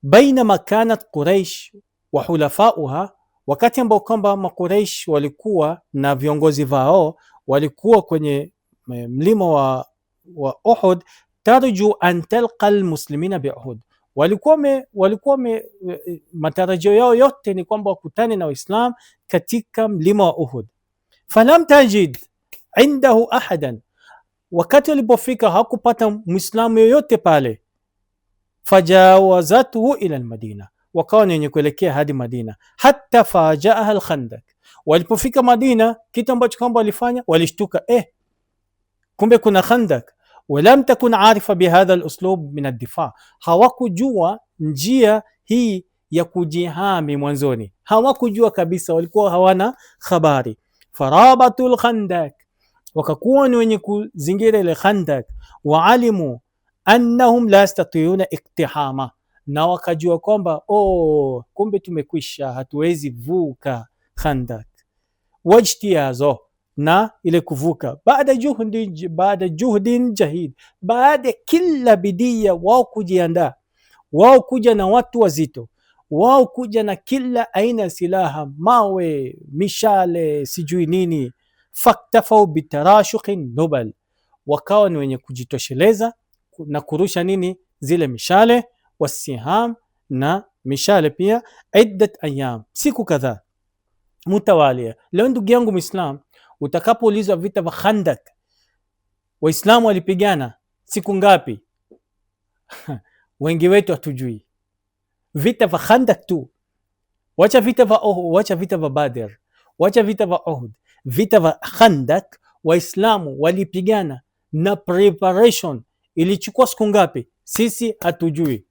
bainama kanat Quraish wa hulafauha, wakati ambao kwamba Quraish walikuwa na viongozi vao walikuwa kwenye mlima wa Uhud, tarju an talqa almuslimina bi Uhud, walikuwa matarajio yao yote ni kwamba wakutane na Waislamu katika mlima wa Uhud. Falam tajid indahu ahadan, wakati walipofika hakupata Muislamu yoyote pale. Fajawazatuhu ila almadina, wakawa wenye kuelekea hadi Madina. Hatta fajaaha alkhandak, walipofika Madina kitu ambacho kwamba walifanya, walishtuka, kumbe kuna khandak. Walam takun arifa bihadha aluslub min ad-difa, hawakujua njia hii ya kujihami mwanzoni, hawakujua kabisa, walikuwa hawana habari. Farabatul khandak, wakakuwa ni wenye kuzingira ile khandak. Waalimu annahum la yastatiuna iktihama, na wakajua kwamba kumbe tumekwisha, hatuwezi vuka khandak. Wajtiazo, na ile kuvuka, baada juhdin jahid, baada kila bidia wao kujiandaa, wao kuja na watu wazito, wao kuja na kila aina silaha, mawe, mishale, sijui nini. Faktafau bitarashuqin nubal, wakawa ni wenye kujitosheleza na kurusha nini, zile mishale, wasiham, na mishale pia, iddat ayam, siku kadhaa mutawalia. Leo ndugu yangu Muislam, utakapoulizwa vita vya Khandak Waislamu walipigana siku ngapi? Wengi wetu hatujui. Vita vya Khandak tu, wacha vita vya Uhud, wacha vita vya Badr, wacha vita vya Uhud, vita vya Khandak Waislamu walipigana na preparation ilichukua siku ngapi? Sisi hatujui.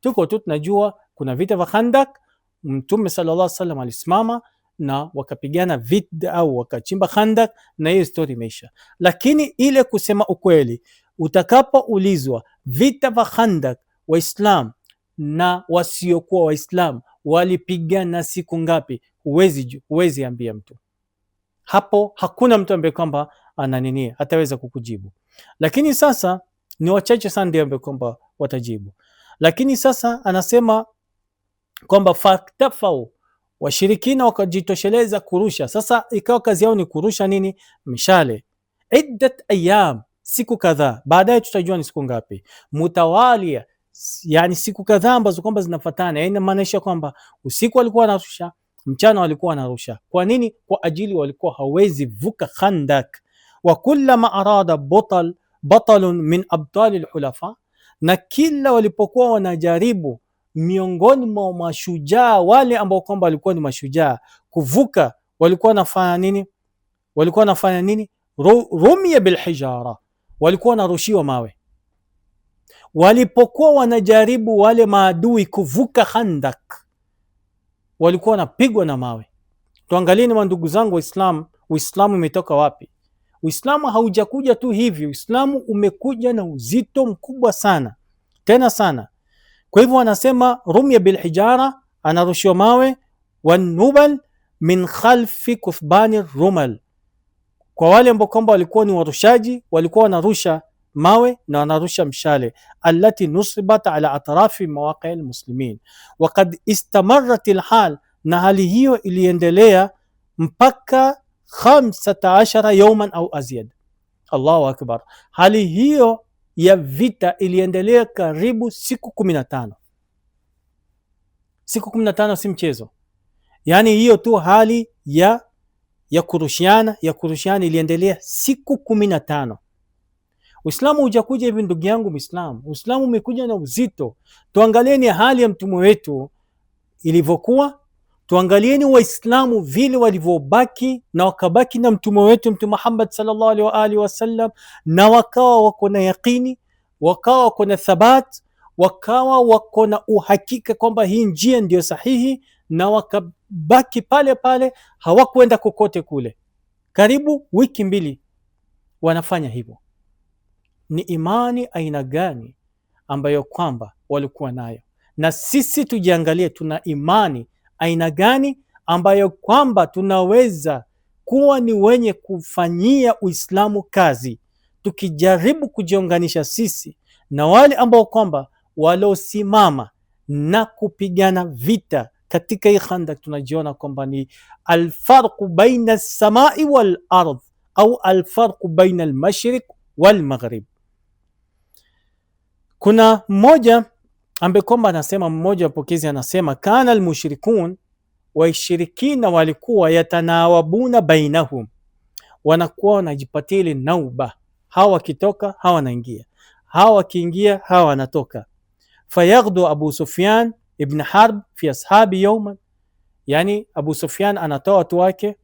Tuko tu tunajua kuna vita vya Khandak, Mtume sallallahu alaihi wasallam alisimama na wakapigana vita au wakachimba Khandak, na hiyo story imeisha. Lakini ile kusema ukweli, utakapoulizwa vita vya Khandak Waislam na wasiokuwa Waislam walipigana siku ngapi, huwezi ambia mtu. Hapo hakuna mtu ambaye kwamba ananini ataweza kukujibu. Lakini sasa ni wachache sana ndio ambaye kwamba watajibu. Lakini sasa anasema kwamba faktafau, washirikina wakajitosheleza kurusha. Sasa ikawa kazi yao ni kurusha nini? Mishale. Iddat ayam, siku kadhaa, baadaye tutajua ni siku ngapi. Mutawalia, yani siku kadhaa ambazo kwamba zinafuatana. Yani inamaanisha kwamba usiku walikuwa wanarusha, mchana walikuwa wanarusha. Kwa nini? Kwa ajili walikuwa hawezi vuka Khandak. Wa kullama arada batalun min abtali alhulafa, na kila walipokuwa wanajaribu miongoni mwa mashujaa wale ambao kwamba walikuwa ni mashujaa kuvuka, walikuwa wanafanya nini? Rumia bilhijara, walikuwa wanarushiwa mawe. Walipokuwa wanajaribu wale maadui kuvuka Khandak, walikuwa wanapigwa na mawe. Tuangalieni ndugu zangu Waislamu, Uislamu umetoka wapi? Uislamu haujakuja tu hivi. Uislamu umekuja na uzito mkubwa sana, tena sana. Kwa hivyo wanasema rumia bilhijara, anarushiwa mawe. Wanubal min khalfi kuthbani rumal, kwa wale ambao kwamba walikuwa ni warushaji, walikuwa wanarusha mawe na wanarusha mshale. Allati nusibat ala atrafi mawaqi almuslimin, waqad istamarat alhal, na hali hiyo iliendelea mpaka 15 yawman au azyad. Allahu akbar. Hali hiyo ya vita iliendelea karibu siku 15. Siku 15 si mchezo. Yani hiyo tu hali ya kurushiana iliendelea siku 15. Uislamu hujakuja hivi ndugu yangu Muislamu. Uislamu umekuja na uzito. Tuangalieni hali ya mtume wetu ilivyokuwa, tuangalieni Waislamu vile walivyobaki na wakabaki na mtume wetu Mtume Muhammad sallallahu alaihi wa alihi wasallam, na wakawa wako na yaqini, wakawa wako na thabat, wakawa wako na uhakika kwamba hii njia ndio sahihi, na wakabaki pale pale, hawakwenda kokote kule. Karibu wiki 2 wanafanya hivyo. Ni imani aina gani ambayo kwamba walikuwa nayo? Na sisi tujiangalie, tuna imani aina gani ambayo kwamba tunaweza kuwa ni wenye kufanyia Uislamu kazi, tukijaribu kujiunganisha sisi na wale ambao kwamba waliosimama na kupigana vita katika hii Khandak. Tunajiona kwamba ni alfarqu baina as-samai wal ardh, au alfarqu baina al-mashriq wal maghrib. Kuna mmoja ambaye kwamba anasema, mmoja wapokezi anasema, kana almushrikun, washirikina walikuwa yatanawabuna bainahum, wanakuwa wanajipatia ile nauba, hawa wakitoka hawa wanaingia, hawa wakiingia hawa wanatoka. Fayaghdu Abu Sufyan ibn Harb fi ashabi yawman, yani Abu Sufyan anatoa watu wake,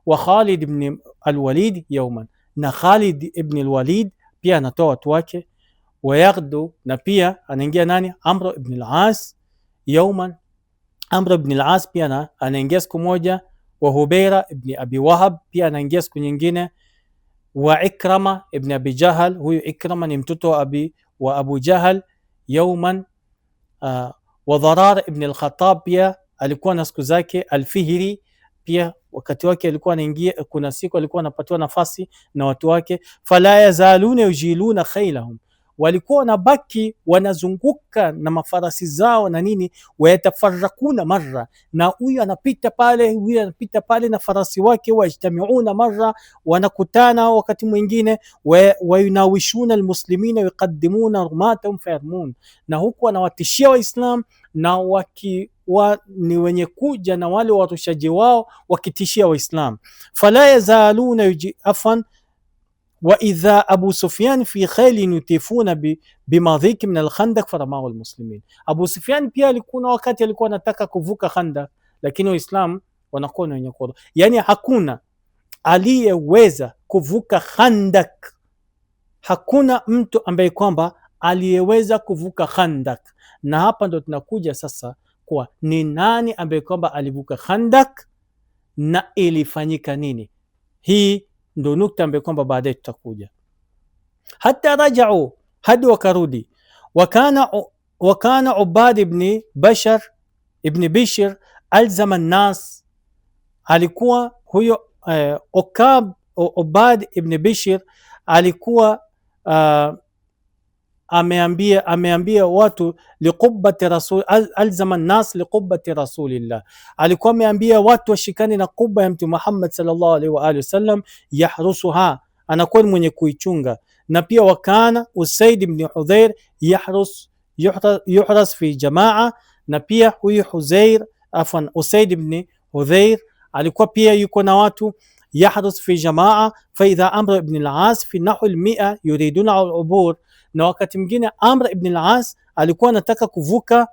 wa Khalid ibn al-Walid yawman, na Khalid ibn al-Walid pia anatoa watu wake. Wayaghdu, na pia anaingia nani? Amr ibn al-As yawman, Amr ibn al-As pia anaingia siku moja, wa Hubeira ibn Abi Wahab pia anaingia siku nyingine, wa Ikrama ibn Abi Jahal, huyu Ikrama ni mtoto wa Abu Jahal, yauman wa Dharar ibn al-Khattab pia alikuwa na siku zake, Al-Fihri pia wakati wake alikuwa anaingia, kuna siku alikuwa anapatiwa nafasi na watu wake. Fala yazaluna yujiluna khailahum, walikuwa wanabaki wanazunguka na mafarasi zao na nini, wayatafarakuna marra, na huyu anapita pale, huyu anapita pale na farasi wake, wajtamiuna marra, wanakutana wakati mwingine, wayunawishuna almuslimina yuqaddimuna rumatahum fayarmun, na huku wanawatishia Waislam na ni wenye kuja na wale warushaji wao wakitishia Waislam. Fala yazaluna afan wa idha Abu Sufyan fi khayli yutifuna bimadhik min al-khandaq faramahu al-muslimin. Abu Sufyan pia alikuwa wakati alikuwa anataka kuvuka Khandaq, lakini Waislam wanakuwa wenye kuoda, yani hakuna aliyeweza kuvuka Khandaq, hakuna mtu ambaye kwamba aliyeweza kuvuka Khandaq. Na hapa ndo tunakuja sasa kwa ni nani ambaye kwamba alivuka Khandaq na ilifanyika nini. Hii ndo nukta ambaye kwamba baadaye tutakuja. Hata rajau, hadi wakarudi, wakana Ubad ibn Bishr alzama nas, alikuwa huyo Ubad ibn Bishr alikuwa ameambia watu liqubbati rasul, alzama nas liqubbati rasulillah, alikuwa ameambia watu washikane na kubba ya Mtume Muhammad sallallahu alaihi wa alihi wasallam, yahrusuha, anakuwa mwenye kuichunga. Na pia wakana Usaid ibn Hudhair yuhras fi jamaa, na pia huyu Usaid ibn Hudhair alikuwa pia yuko na watu yahrus fi jamaa. Fa idha Amr ibn al-As fi nahwi al-100 yuriduna al-ubur, na wakati mwingine Amr ibn al-As alikuwa anataka kuvuka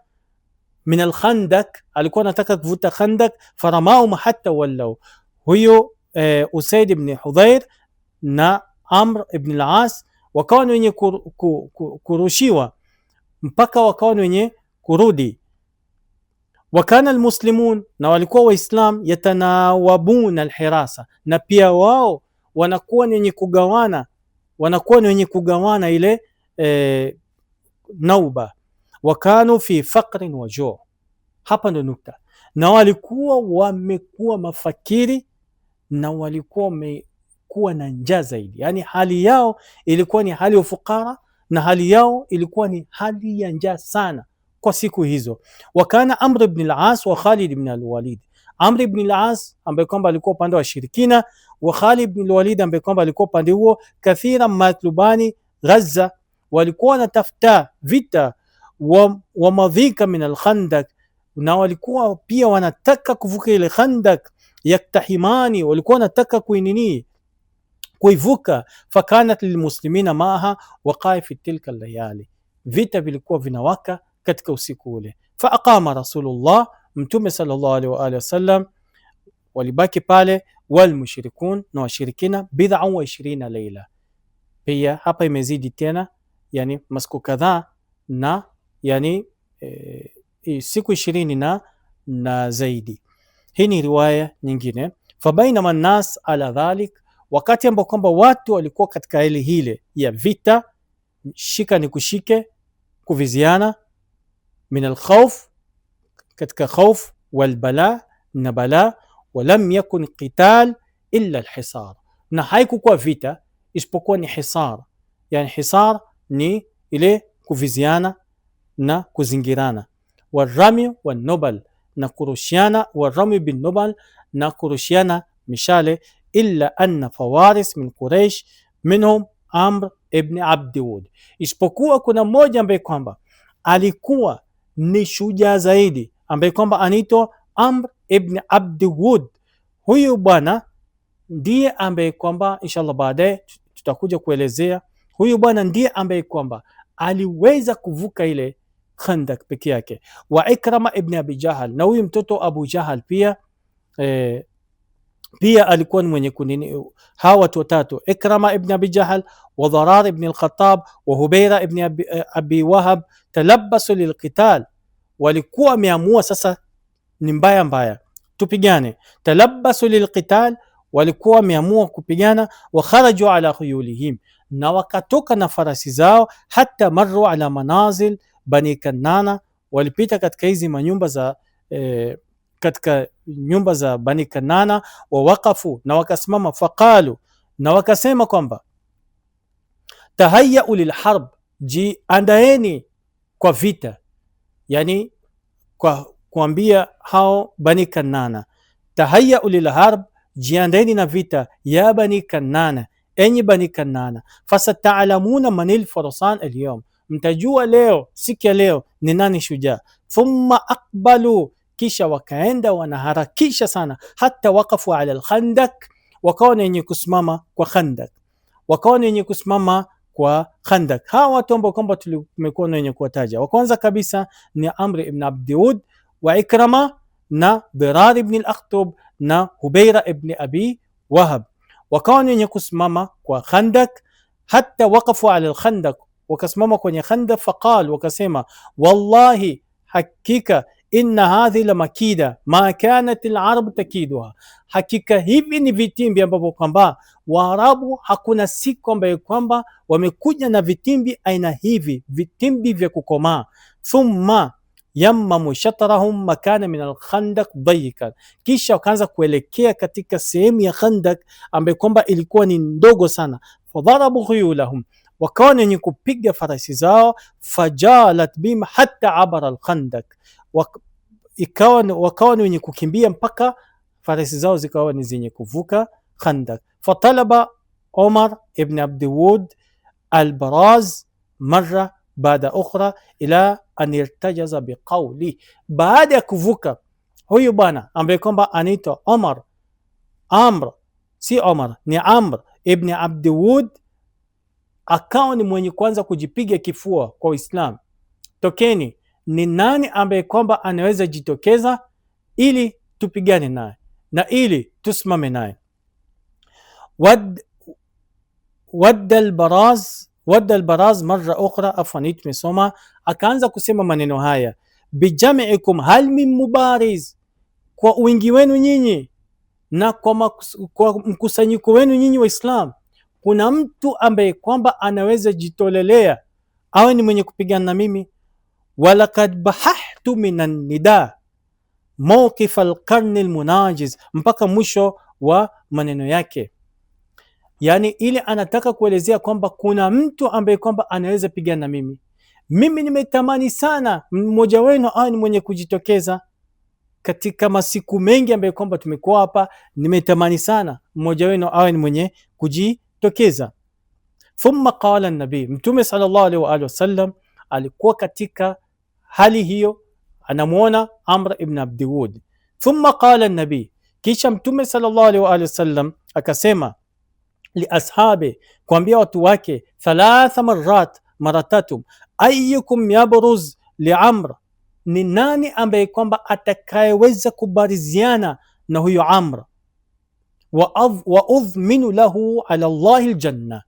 min al-Khandaq, alikuwa anataka kuvuka Khandaq, faramahum hatta wallau. Huyo Usaid ibn Hudhair na Amr ibn al-As wakawa wenye kurushiwa mpaka wakawa wenye kurudi. Wakana almuslimun, na walikuwa Waislam, yatanawabuna alhirasa, na pia wao wanakuwa wenye kugawana ile nauba. Wakanu fi faqrin wa juu, hapa ndo nukta. Na walikuwa wamekuwa mafakiri na walikuwa wamekuwa na njaa zaidi, yani hali yao ilikuwa ni hali ya ufukara na hali yao ilikuwa ni hali ya njaa sana kwa siku hizo. Wakana Amr ibn al-As wa Khalid ibn al-Walid, Amr ibn al-As ambaye kwamba alikuwa upande wa shirikina, wa Khalid ibn al-Walid ambaye kwamba alikuwa upande huo, kathira matlubani Gaza, walikuwa wanatafuta vita wa madhika min al-Khandaq, na walikuwa pia wanataka kuvuka ile Khandaq, yaktahimani, walikuwa wanataka kuivuka. Fakanat lilmuslimina maaha waqai fi tilka layali, vita vilikuwa vinawaka katika usiku ule. Faaqama Rasulullah, Mtume sallallahu alaihi wa alihi wasallam walibaki pale, walmushrikun, na washirikina, bid'a wa 20 leila. Pia hapa imezidi tena, yani masiku kadhaa, na yani siku 20 na zaidi. Hii ni riwaya nyingine. Fabainama nas ala dhalik, wakati ambao kwamba watu walikuwa katika hali hile ya vita, shika ni kushike, kuviziana, min alkhawf, katika khawf, walbala, na bala, walam yakun qital illa alhisar, na haikukuwa vita isipokuwa ni hisar. Yani hisar ni ile kuviziana na kuzingirana, warami wanubal, na kurushiana, warami bin nubal, na kurushiana mishale. Illa anna fawaris min Quraish minhum Amr ibn Abd Wud, isipokuwa kuna mmoja ambaye kwamba alikuwa ni shujaa zaidi, ambaye kwamba anaitwa Amr ibn Abd Wud. Huyu bwana ndiye ambaye kwamba inshallah baadaye tutakuja kuelezea. Huyu bwana ndiye ambaye kwamba aliweza kuvuka ile Khandaq peke yake. Wa Ikrama ibn Abi Jahal, na huyu mtoto Abu Jahal pia alikuwa ni mwenye kunini. Hawa watu watatu, Ikrama ibn Abi Jahal wa Dharar ibn al-Khattab wa Hubeira ibn Abi Wahab, talabbasu lilqital, walikuwa wameamua sasa ni mbaya mbaya, tupigane. Talabbasu lilqital, walikuwa wameamua kupigana. Wa kharaju ala khuyulihim, na wakatoka na farasi zao. Hata marru ala manazil bani Kannana, walipita katika hizi manyumba za katika nyumba za bani Kannana. Wa waqafu, na wakasimama. Faqalu, na wakasema kwamba tahayyau lilharb, jiandaeni kwa vita, yani kwa kuambia hao bani Kannana, tahayyau lilharb, jiandaeni na vita, ya bani Kannana, enyi bani Kannana, fasata'lamuna manil farasan alyawm, mtajua leo, siku ya leo ni nani shujaa. Thumma aqbalu, kisha wakaenda wanaharakisha sana. Hata waqafu ala alkhandak, wakawa wenye kusimama kwa khandak, wakawa wenye kusimama kwa khandak. Hawa watu ambao kwamba tumekuwa wenye kuwataja, wa kwanza kabisa ni Amr ibn Abdiwud wa Ikrama na Dirar ibn al-Akhtub na Hubaira ibn Abi Wahab, wakawa wenye kusimama kwa khandak. Hata waqafu ala al-khandak, wakasimama kwenye khandak. Faqal, wakasema wallahi, hakika inna hadhi la makida ma kanat al-arab takiduha, hakika hivi ni vitimbi ambavyo kwamba Waarabu hakuna siku ambayo kwamba wamekuja na vitimbi aina hivi, vitimbi vya kukomaa. Thumma yammamu shatrahum makana min al-khandaq dayikan, kisha wakaanza kuelekea katika sehemu ya khandak ambayo kwamba ilikuwa ni ndogo sana. Fadharabu khuyulahum, wakawa wenye kupiga farasi zao. Fajalat bim hatta abara al-khandak, wakawa ni wenye kukimbia mpaka farasi zao zikawa ni zenye kuvuka khandak. Fatalaba Umar ibn Abdiwud al-Baraz marra baada ukhra ila an irtajaza biqawli, baada ya kuvuka huyu bwana ambaye kwamba anaitwa Amr ni Amr ibn Abdiwud, akawa ni mwenye kwanza kujipiga kifua kwa Uislamu. Tokeni, ni nani ambaye kwamba anaweza jitokeza ili tupigane naye na ili tusimame naye. Wadda al-Baraz marra ukhra, afwan tumesoma, akaanza kusema maneno haya, bijami'ikum hal min mubariz, kwa wingi wenu nyinyi na kwa mkusanyiko wenu nyinyi Waislamu, kuna mtu ambaye kwamba anaweza jitolelea awe ni mwenye kupigana na mimi. Walakad bahahtu minan nida mawqif al-qarn al-munajiz, mpaka mwisho wa maneno yake. Yani ile anataka kuelezea kwamba kuna mtu ambaye kwamba anaweza pigana na mimi. Mimi nimetamani sana mmoja wenu awe ni mwenye kujitokeza katika masiku mengi ambayo kwamba tumekuwa hapa, nimetamani sana mmoja wenu awe ni mwenye kujitokeza. Thumma qala an-nabi, Mtume sallallahu alaihi wa alihi wasallam alikuwa katika hali hiyo, anamuona Amr ibn Abdiwud. Thumma qala an-nabi, kisha Mtume sallallahu alaihi wa alihi wasallam akasema li ashabi, kuambia watu wake, thalatha marrat, mara tatu, ayyukum yabruz li Amr, ni nani ambaye kwamba atakayeweza kubariziana na huyo Amr, wa udhminu lahu ala Allahi aljanna,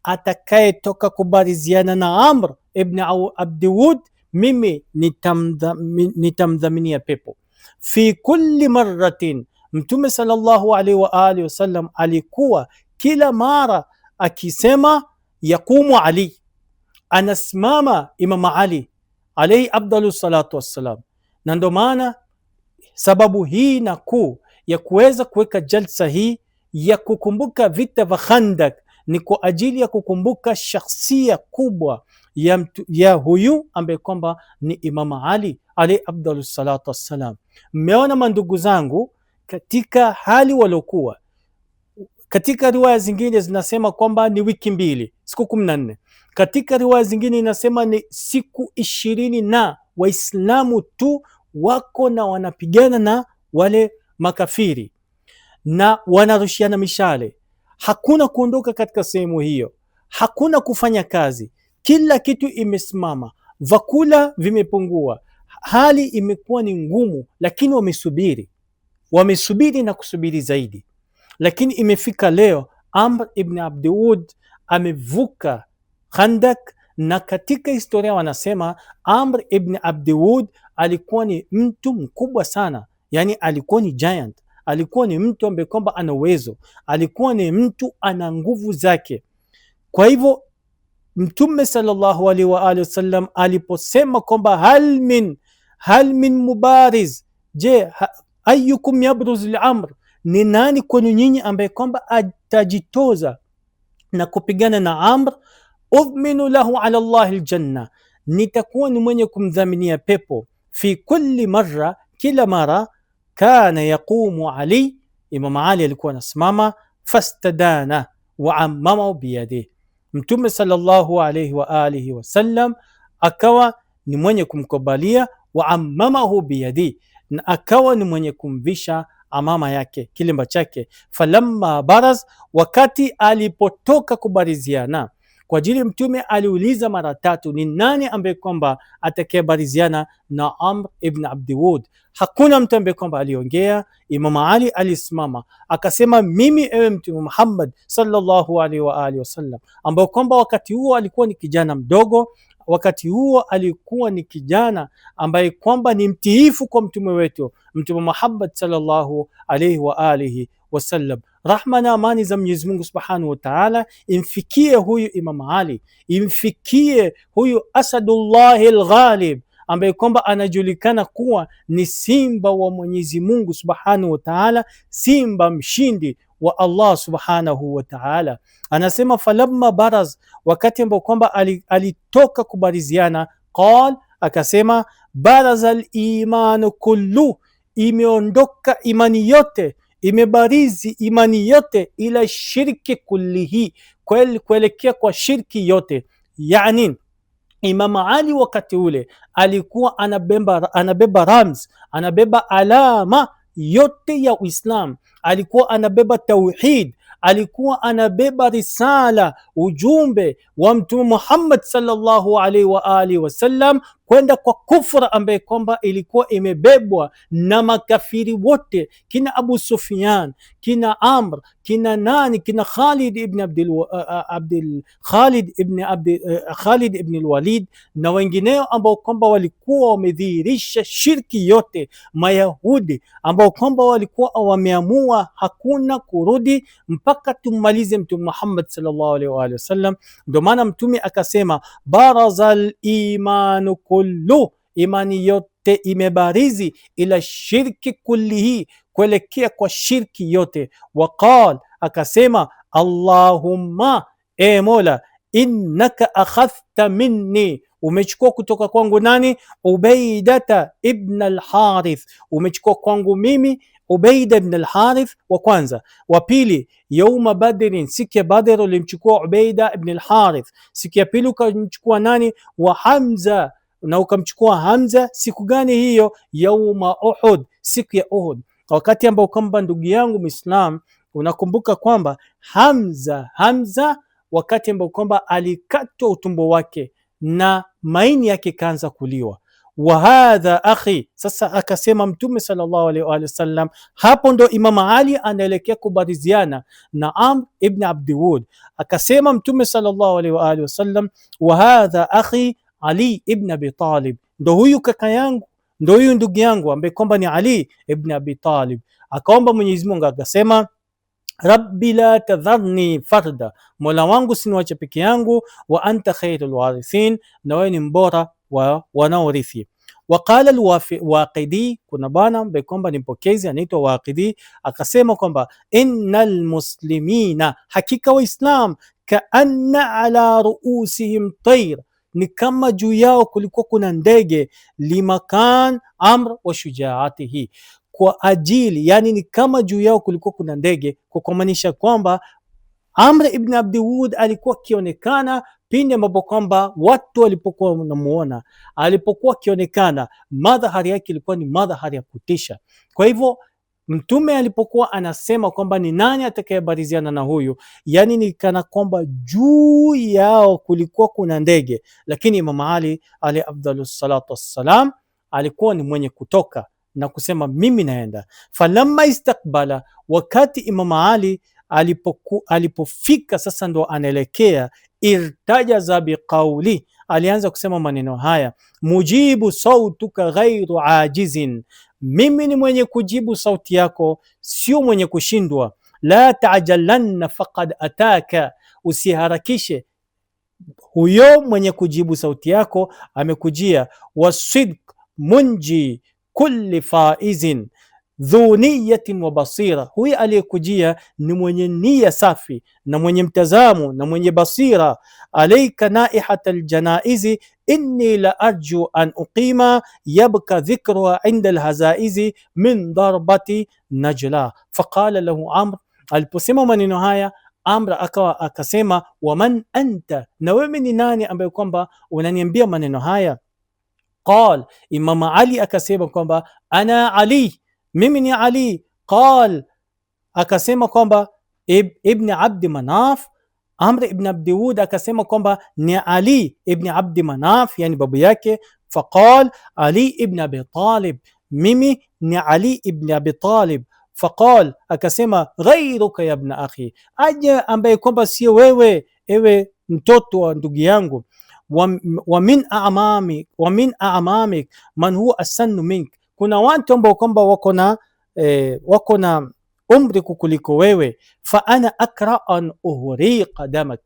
atakayetoka kubariziana na Amr ibn Abdiwud, mimi nitamdhaminia pepo. Fi kulli marratin, Mtume sallallahu alaihi wa alihi wasallam alikuwa kila mara akisema yaqumu Ali, anasimama Imam Ali alayhi afdalu salatu wassalam. Na ndo maana sababu hii na kuu ya kuweza kuweka jalsa hii ya kukumbuka vita vya Khandak ni kwa ajili ya kukumbuka shakhsia kubwa ya huyu ambaye kwamba ni Imam Ali alayhi afdalu salatu wassalam. Mmeona mandugu zangu, katika hali waliokuwa, katika riwaya zingine zinasema kwamba ni wiki mbili, siku 14. Katika riwaya zingine inasema ni siku 20, na Waislamu tu wako na wanapigana na wale makafiri na wanarushiana mishale. Hakuna kuondoka katika sehemu hiyo, hakuna kufanya kazi, kila kitu imesimama, vakula vimepungua, hali imekuwa ni ngumu, lakini wamesubiri na kusubiri zaidi. Lakini imefika leo Amr ibn Abdiwud amevuka Khandak, na katika historia wanasema Amr ibn Abdiwud alikuwa ni mtu mkubwa sana, yani alikuwa ni giant, alikuwa ni mtu ambaye kwamba ana uwezo, alikuwa ni mtu ana nguvu zake. Kwa hivyo Mtume sallallahu alaihi wa alihi wasallam aliposema kwamba hal min mubariz, je, ayukum yabruz al-amr, ni nani kwenu nyinyi ambaye kwamba atajitoza na kupigana na Amr, udhminu lahu ala Allah aljanna, nitakuwa ni mwenye kumdhaminia pepo. Fi kulli marra, kila mara, kana yaqumu Ali, Imam Ali alikuwa anasimama, fastadana wa ammama biyadihi, Mtume sallallahu alayhi wa alihi wasallam akawa ni mwenye kumkubalia, wa ammamahu biyadihi, na akawa ni mwenye kumvisha amama yake, kilemba chake. Falamma baraz, wakati alipotoka kubariziana kwa ajili, Mtume aliuliza mara 3, ni nani ambaye kwamba atakayebariziana na Amr ibn Abdi Wud? Hakuna mtu ambaye kwamba aliongea. Imam Ali alisimama akasema, mimi ewe Mtume Muhammad sallallahu alaihi wa alihi wasallam, ambaye kwamba wakati huo alikuwa ni kijana mdogo, wakati huo alikuwa ni kijana ambaye kwamba ni mtiifu kwa mtume wetu Mtume Muhammad sallallahu alaihi wa alihi wasallam. Rahma na amani za Mwenyezi Mungu Subhanahu wa Ta'ala imfikie huyu Imam Ali, imfikie huyu Asadullahi al-Ghalib, ambaye kwamba anajulikana kuwa ni simba wa Mwenyezi Mungu Subhanahu wa Ta'ala, simba mshindi wa Allah Subhanahu wa Ta'ala. Anasema falamma baraz, wakati ambao kwamba alitoka kubariziana, qal, akasema, baraza al-imanu kullu, imeondoka imani yote, imebarizi imani yote, ila shirki kullihi, kuelekea kwa shirki yote. Yani Imam Ali wakati ule alikuwa anabeba rams, anabeba alama yote ya Uislamu, alikuwa anabeba tauhid, alikuwa anabeba risala, ujumbe wa Mtume Muhammad sallallahu alaihi wa alihi wasallam kwenda kwa kufra ambaye kwamba ilikuwa imebebwa na makafiri wote, kina Abu Sufyan, kina Amr, kina nani, kina Khalid ibn al-Walid na wengineo ambao kwamba walikuwa wamedhihirisha shirki yote, Mayahudi ambao kwamba walikuwa wameamua hakuna kurudi mpaka tummalize Mtume Muhammad sallallahu alaihi wa alihi wasallam. Ndio maana Mtume akasema, barazal imanu kullu, imani yote imebarizi, ila shirki kullihi, kuelekea kwa shirki yote. Waqal, akasema, Allahumma, e Mola, innaka akhadhta minni, umechukua kutoka kwangu nani? Ubaidata ibn al-Harith, umechukua kwangu mimi Ubaida ibn al-Harith wa kwanza. Wa pili, yauma Badrin, siku ya Badr ulimchukua Ubaida ibn al-Harith. Siku ya pili ukamchukua nani? Wa Hamza, na ukamchukua Hamza. Siku gani hiyo? Yauma Uhud, siku ya Uhud. Wakati ambao kwamba ndugu yangu Muislam unakumbuka kwamba Hamza wakati ambao kwamba alikatwa utumbo wake na maini yake kaanza kuliwa. Wa hadha akhi, sasa akasema Mtume sallallahu alaihi wa sallam, hapo ndo Imam Ali anaelekea kubariziana na Amr ibn Abdi Wud. Akasema Mtume sallallahu alaihi wa sallam, wa hadha akhi Ali ibn Abi Talib, ndo huyu kaka yangu, ndo huyu ndugu yangu ambaye kwamba ni Ali ibn Abi Talib. Akaomba Mwenyezi Mungu akasema, Rabbi la tadharni farda, Mola wangu siniwache peke yangu, wa anta khairul warithin, na wewe ni mbora wa wanaorithi. Waqala al-Waqidi, kuna bwana ambaye kwamba ni mpokezi anaitwa Waqidi, akasema kwamba innal muslimina, hakika Waislam, kaanna ala ruusihim tayr, ni kama juu yao kulikuwa kuna ndege, limakan Amr wa shujaatihi, kwa ajili, yani ni kama juu yao kulikuwa kuna ndege, kwa kumaanisha kwamba Amr ibn Abdi Wud alikuwa akionekana pindi ambapo kwamba watu walipokuwa wanamuona, alipokuwa akionekana, madhahari yake ilikuwa ni madhahari ya kutisha. Kwa hivyo Mtume alipokuwa anasema kwamba ni nani atakayebariziana na huyu, yani ni kana kwamba juu yao kulikuwa kuna ndege, lakini Imam Ali alayhi afdalus salatu wassalam alikuwa ni mwenye kutoka na kusema mimi naenda. Falamma istakbala, wakati Imam Ali alipofika sasa ndo anaelekea, irtajaza biqauli, alianza kusema maneno haya, mujibu sautuka ghairu ajizin mimi ni mwenye kujibu sauti yako, sio mwenye kushindwa. La ta'jalanna faqad ataka, usiharakishe, huyo mwenye kujibu sauti yako amekujia. Wasidq munji kulli faizin dhu niyatin wa basira, huyu aliyekujia ni mwenye nia safi na mwenye mtazamo na mwenye basira. Alayka naihat aljanaizi inni la arju an uqima yabka dhikruha inda alhazaizi min darbati najla. Faqala lahu Amr, aliposema maneno haya Amr akawa akasema, waman anta, na wewe ni nani ambaye kwamba unaniambia maneno haya? Qal, Imam Ali akasema kwamba ana Ali, mimi ni Ali. Qal, akasema kwamba ibn Abdi Manaf. Amr ibn Abdi Wud akasema kwamba ni Ali ibn Abdi Manaf, yani babu yake. Faqal Ali ibn Abi Talib, mimi ni Ali ibn Abi Talib. Faqal, akasema ghairuka ya ibn akhi, aje ambaye kwamba sio wewe, ewe mtoto wa ndugu yangu. Wa min a'mamik man huwa asannu mink, kuna watu ambao kwamba wako na umri kukuliko wewe. Fa ana akra an uhriqa damak,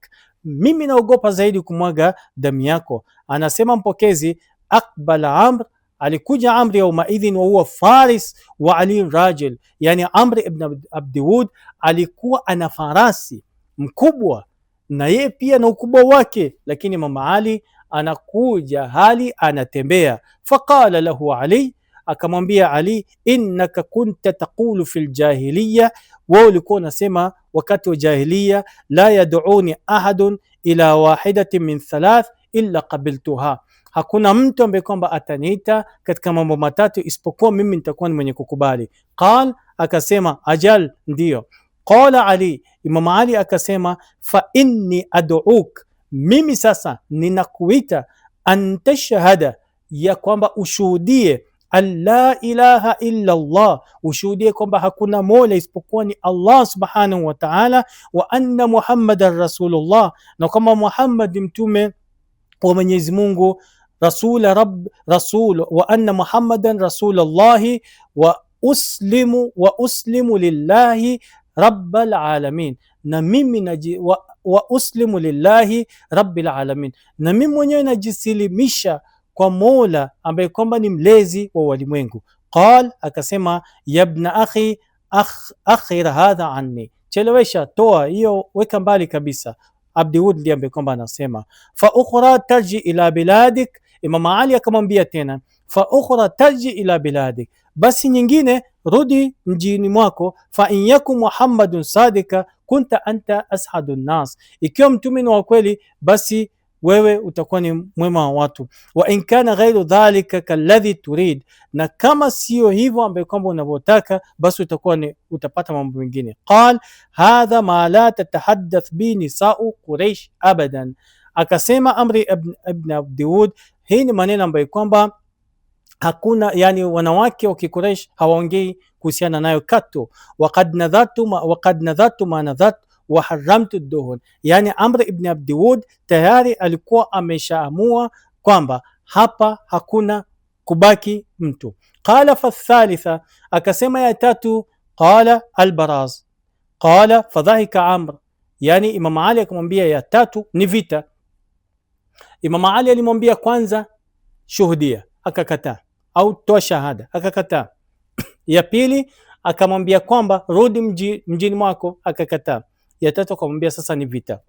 mimi naogopa zaidi kumwaga damu yako. Anasema mpokezi, aqbala Amr, alikuja Amr yaumaidhin wa huwa faris wa Ali rajil, yani Amr ibn Abdi Wud alikuwa ana farasi mkubwa na yeye pia na ukubwa wake, lakini mama Ali anakuja hali anatembea. Faqala lahu Ali, akamwambia Ali, innaka kunta taqulu fil jahiliya, wewe ulikuwa unasema wakati wa jahiliya, la yad'uni ahadun ila wahidatin min thalath illa qabiltuha, hakuna mtu ambaye kwamba ataniita katika mambo matatu isipokuwa mimi nitakuwa ni mwenye kukubali. Qal, akasema ajal, ndio. Qala Ali, Imam Ali akasema, fa inni ad'uk, mimi sasa ninakuita, an tashhada, ya kwamba ushuhudie, an la ilaha illa Allah, ushuhudie kwamba hakuna mola isipokuwa ni Allah subhanahu wa ta'ala, wa anna Muhammadan rasulullah, na kama Muhammad mtume wa Mwenyezi Mungu, rasul wa anna Muhammadan rasulullahi, wa uslimu lillahi rabbil alamin, na mimi wa uslimu lillahi rabbil alamin, na mimi mwenyewe najisilimisha kwa Mola ambaye kwamba ni mlezi wa walimwengu. Qal, akasema yabna akhi akhir hadha anni, chelewesha, toa hiyo, weka mbali kabisa. Abdi Wud ndiye ambaye kwamba anasema fa ukhra tarji ila biladik. Imam Ali akamwambia tena, fa ukhra tarji ila biladik, basi nyingine rudi mjini mwako. Fa in yakum Muhammadun sadika kunta anta ashadun nas, ikiwa mtume ni wa kweli basi wewe utakuwa ni mwema wa watu. Wa in kana ghairu dhalika kalladhi turid, na kama sio hivyo ambaye kwamba unavyotaka basi utakuwa ni utapata mambo mengine. Qal hadha ma la tatahaddath bi nisa'u Quraish abadan, akasema Amri ibn Abdi Wud, hii ni maneno ambayo kwamba hakuna, yani wanawake wa Quraish hawaongei kuhusiana nayo katu. Waqad nadhatu ma nadhat wa haramtu duhun, yani Amr ibn Abdi Wud tayari alikuwa ameshaamua kwamba hapa hakuna kubaki mtu. Qala fa thalitha, akasema ya tatu, qala albaraz. Qala fadhahika Amr, yani Imam Ali akamwambia ya tatu ni vita. Imam Ali alimwambia kwanza shuhudia, akakataa, au toa shahada, akakataa. Ya pili akamwambia kwamba rudi mjini mwako, akakataa. Ya tatu akamwambia sasa ni vita.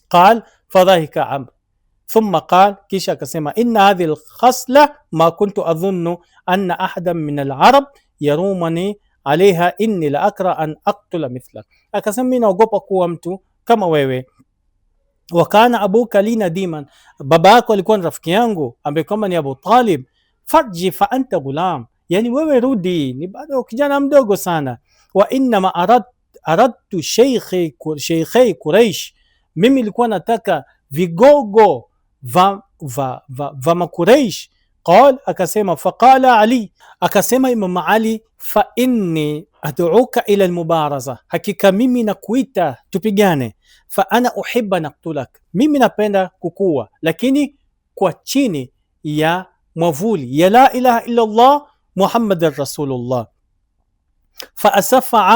Qal fadhahika Amr thumma qal, kisha akasema inna hadhihi alkhasla ma kuntu adhunnu anna ahadan min alarab yarumani alaiha inni la akra an aqtula mithlak, akasema mimi naogopa kuwa mtu kama wewe. Wakana abuka li nadiman, baba yako alikuwa ni rafiki yangu ambaye kwamba ni Abu Talib. Farji fa anta gulam, yani wewe rudi, ni bado kijana mdogo sana. Wa inma aradtu sheikhi Quraish, mimi nilikuwa nataka vigogo va Makuraish. Qal, akasema faqala Ali, akasema Imam Ali, fa inni ad'uka ila almubaraza, hakika mimi nakuita tupigane. Fa ana uhibba naqtulak, mimi napenda kukua, lakini kwa chini ya mwavuli ya la ilaha illa Allah Muhammadan Rasulullah. Faasafa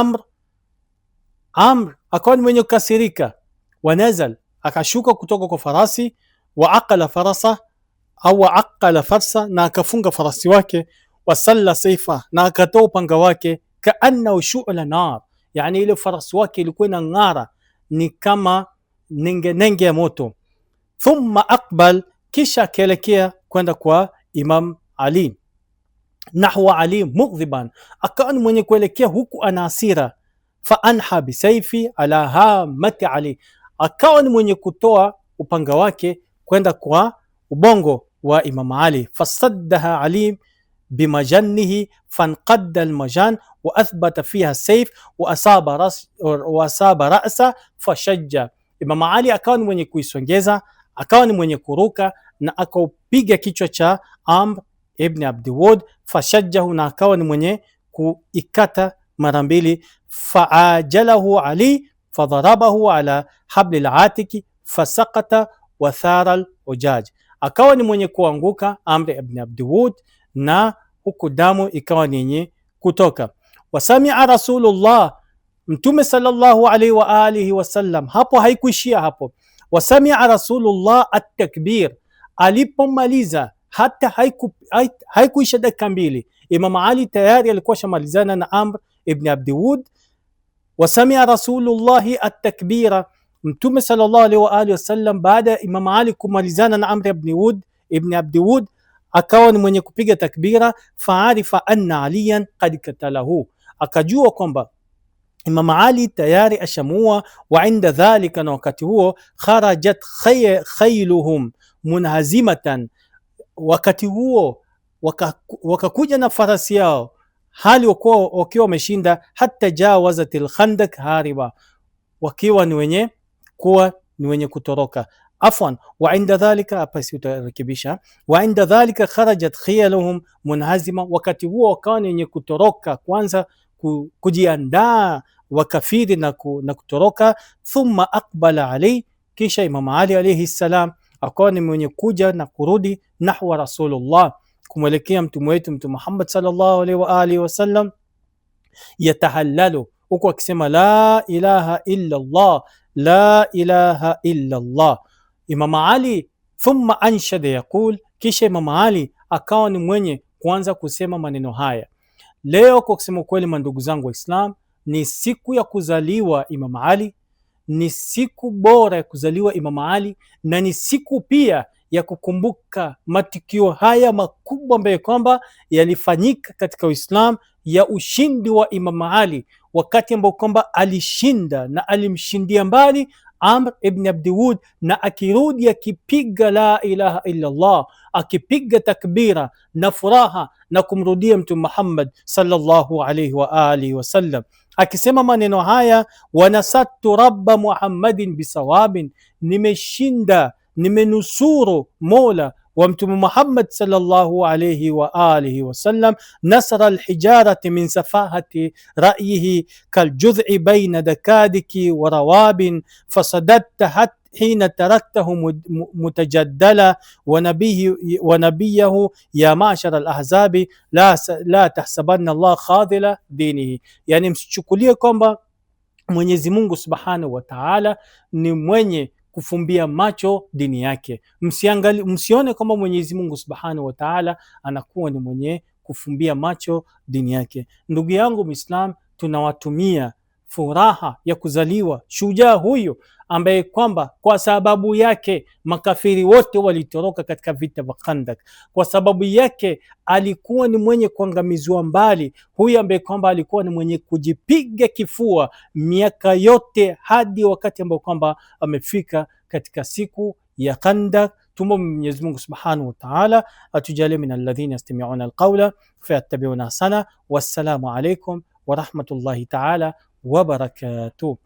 Amr akawa ni mwenye kukasirika, wanazal, akashuka kutoka kwa farasi, wa aqala farasa au aqala farsa, na akafunga farasi wake, wasalla saifa, na akatoa upanga wake, kaannahu shu'la nar, yani ile farasi wake ilikuwa ina ng'ara ni kama nenge ya moto. Thumma aqbal, kisha akaelekea kwenda kwa Imam Ali, nahwa Ali mughdhiban, akawa ni mwenye kuelekea huku ana hasira. Faanha bisaifi ala hamati Ali, akawa ni mwenye kutoa upanga wake kwenda kwa ubongo wa Imam Ali. Fasaddaha Ali bimajannihi fanqadda almajan wa athbata fiha saif wa asaba ra'sa fashajja. Imam Ali akawa ni mwenye kuisongeza, akawa ni mwenye kuruka na akaupiga kichwa cha Amr ibn Abdiwud, fashajjahu, na akawa ni mwenye kuikata mara mbili. Faajalahu Ali fadharabahu ala habli alatiki fasaqata wa thara alujaj, akawa ni mwenye kuanguka Amr ibn Abdiwud na huku damu ikawa ni yenye kutoka. Wasamia Rasulullah, Mtume sallallahu alaihi wa alihi wasallam, hapo haikuishia hapo. Wasamia Rasulullah at-takbir, alipomaliza hata haikuisha dakika mbili, Imam Ali tayari alikuwa shamalizana na Amr ibn Abdiwud. Wasamia Rasulullahi at-takbira, Mtume sallallahu alaihi wa alihi wasallam baada ya Imam Ali kumalizana na Amr ibn Abdiwud akawa ni mwenye kupiga takbira. Faarifa anna aliyan qad katalahu, akajua kwamba Imam Ali tayari ashamua. Wa inda dhalika, na wakati huo, kharajat khayluhum munhazimatan, wakati huo wakakuja na farasi yao hali wakiwa wameshinda. Hata jawazat al-khandak hariba, wakiwa ni wenye kutoroka. Afwan, wa inda dhalika, hapa si utarekebisha, wa inda dhalika kharajat khiyaluhum munhazima, wakati huo wakawa ni wenye kutoroka, kwanza kujiandaa wakafiri na kutoroka. Thumma aqbala Ali, kisha Imam Ali alayhi salam akawa ni mwenye kuja na kurudi nahwa Rasulullah, kumwelekea mtume wetu Mtume Muhammad sallallahu alaihi wa alihi wasallam, yatahallalu, huku akisema la ilaha illa Allah, la ilaha illa Allah. Imam Ali thumma anshada yaqul, kisha Imam Ali akawa ni mwenye kuanza kusema maneno haya. Leo kwa kusema kweli, mandugu zangu Waislam, ni siku ya kuzaliwa Imam Ali, ni siku bora ya kuzaliwa Imam Ali, na ni siku pia ya kukumbuka matukio haya makubwa ambayo kwamba yalifanyika katika Uislam ya ushindi wa Imam Ali, wakati ambao kwamba alishinda na alimshindia mbali Amr ibn Abdiwud, na akirudi akipiga la ilaha illa Allah, akipiga takbira na furaha na kumrudia Mtume Muhammad sallallahu alayhi wa alihi wasallam, akisema maneno haya: wanasattu rabba Muhammadin bisawabin, nimeshinda, nimenusuru Mola wa Mtume Muhammad sallallahu alayhi wa alihi wasallam, nasra alhijarati min safahati ra'yihi kaljudhi baina dakadiki wa rawabin fasadatta hina taraktahu mutajaddala wa nabiyahu ya mashara alahzabi la tahsabanna Allah khadhila dinihi. Yani msichukulie kwamba Mwenyezi Mungu subhanahu wa ta'ala ni mwenye kufumbia macho dini yake. Msione kwamba Mwenyezi Mungu subhanahu wa ta'ala anakuwa ni mwenye kufumbia macho dini yake. Ndugu yangu Muislam, tunawatumia furaha ya kuzaliwa shujaa huyu ambaye kwamba kwa sababu yake makafiri wote walitoroka katika vita vya Khandak. Kwa sababu yake alikuwa ni mwenye kuangamizwa mbali, huyu ambaye kwamba alikuwa ni mwenye kujipiga kifua miaka yote hadi wakati ambao kwamba amefika katika siku ya Khandak. Tumombe Mwenyezi Mungu Subhanahu wa Ta'ala atujalie min alladhina yastami'una alqawla fayattabi'una ahsana. Wassalamu alaykum wa rahmatullahi ta'ala wa barakatuh.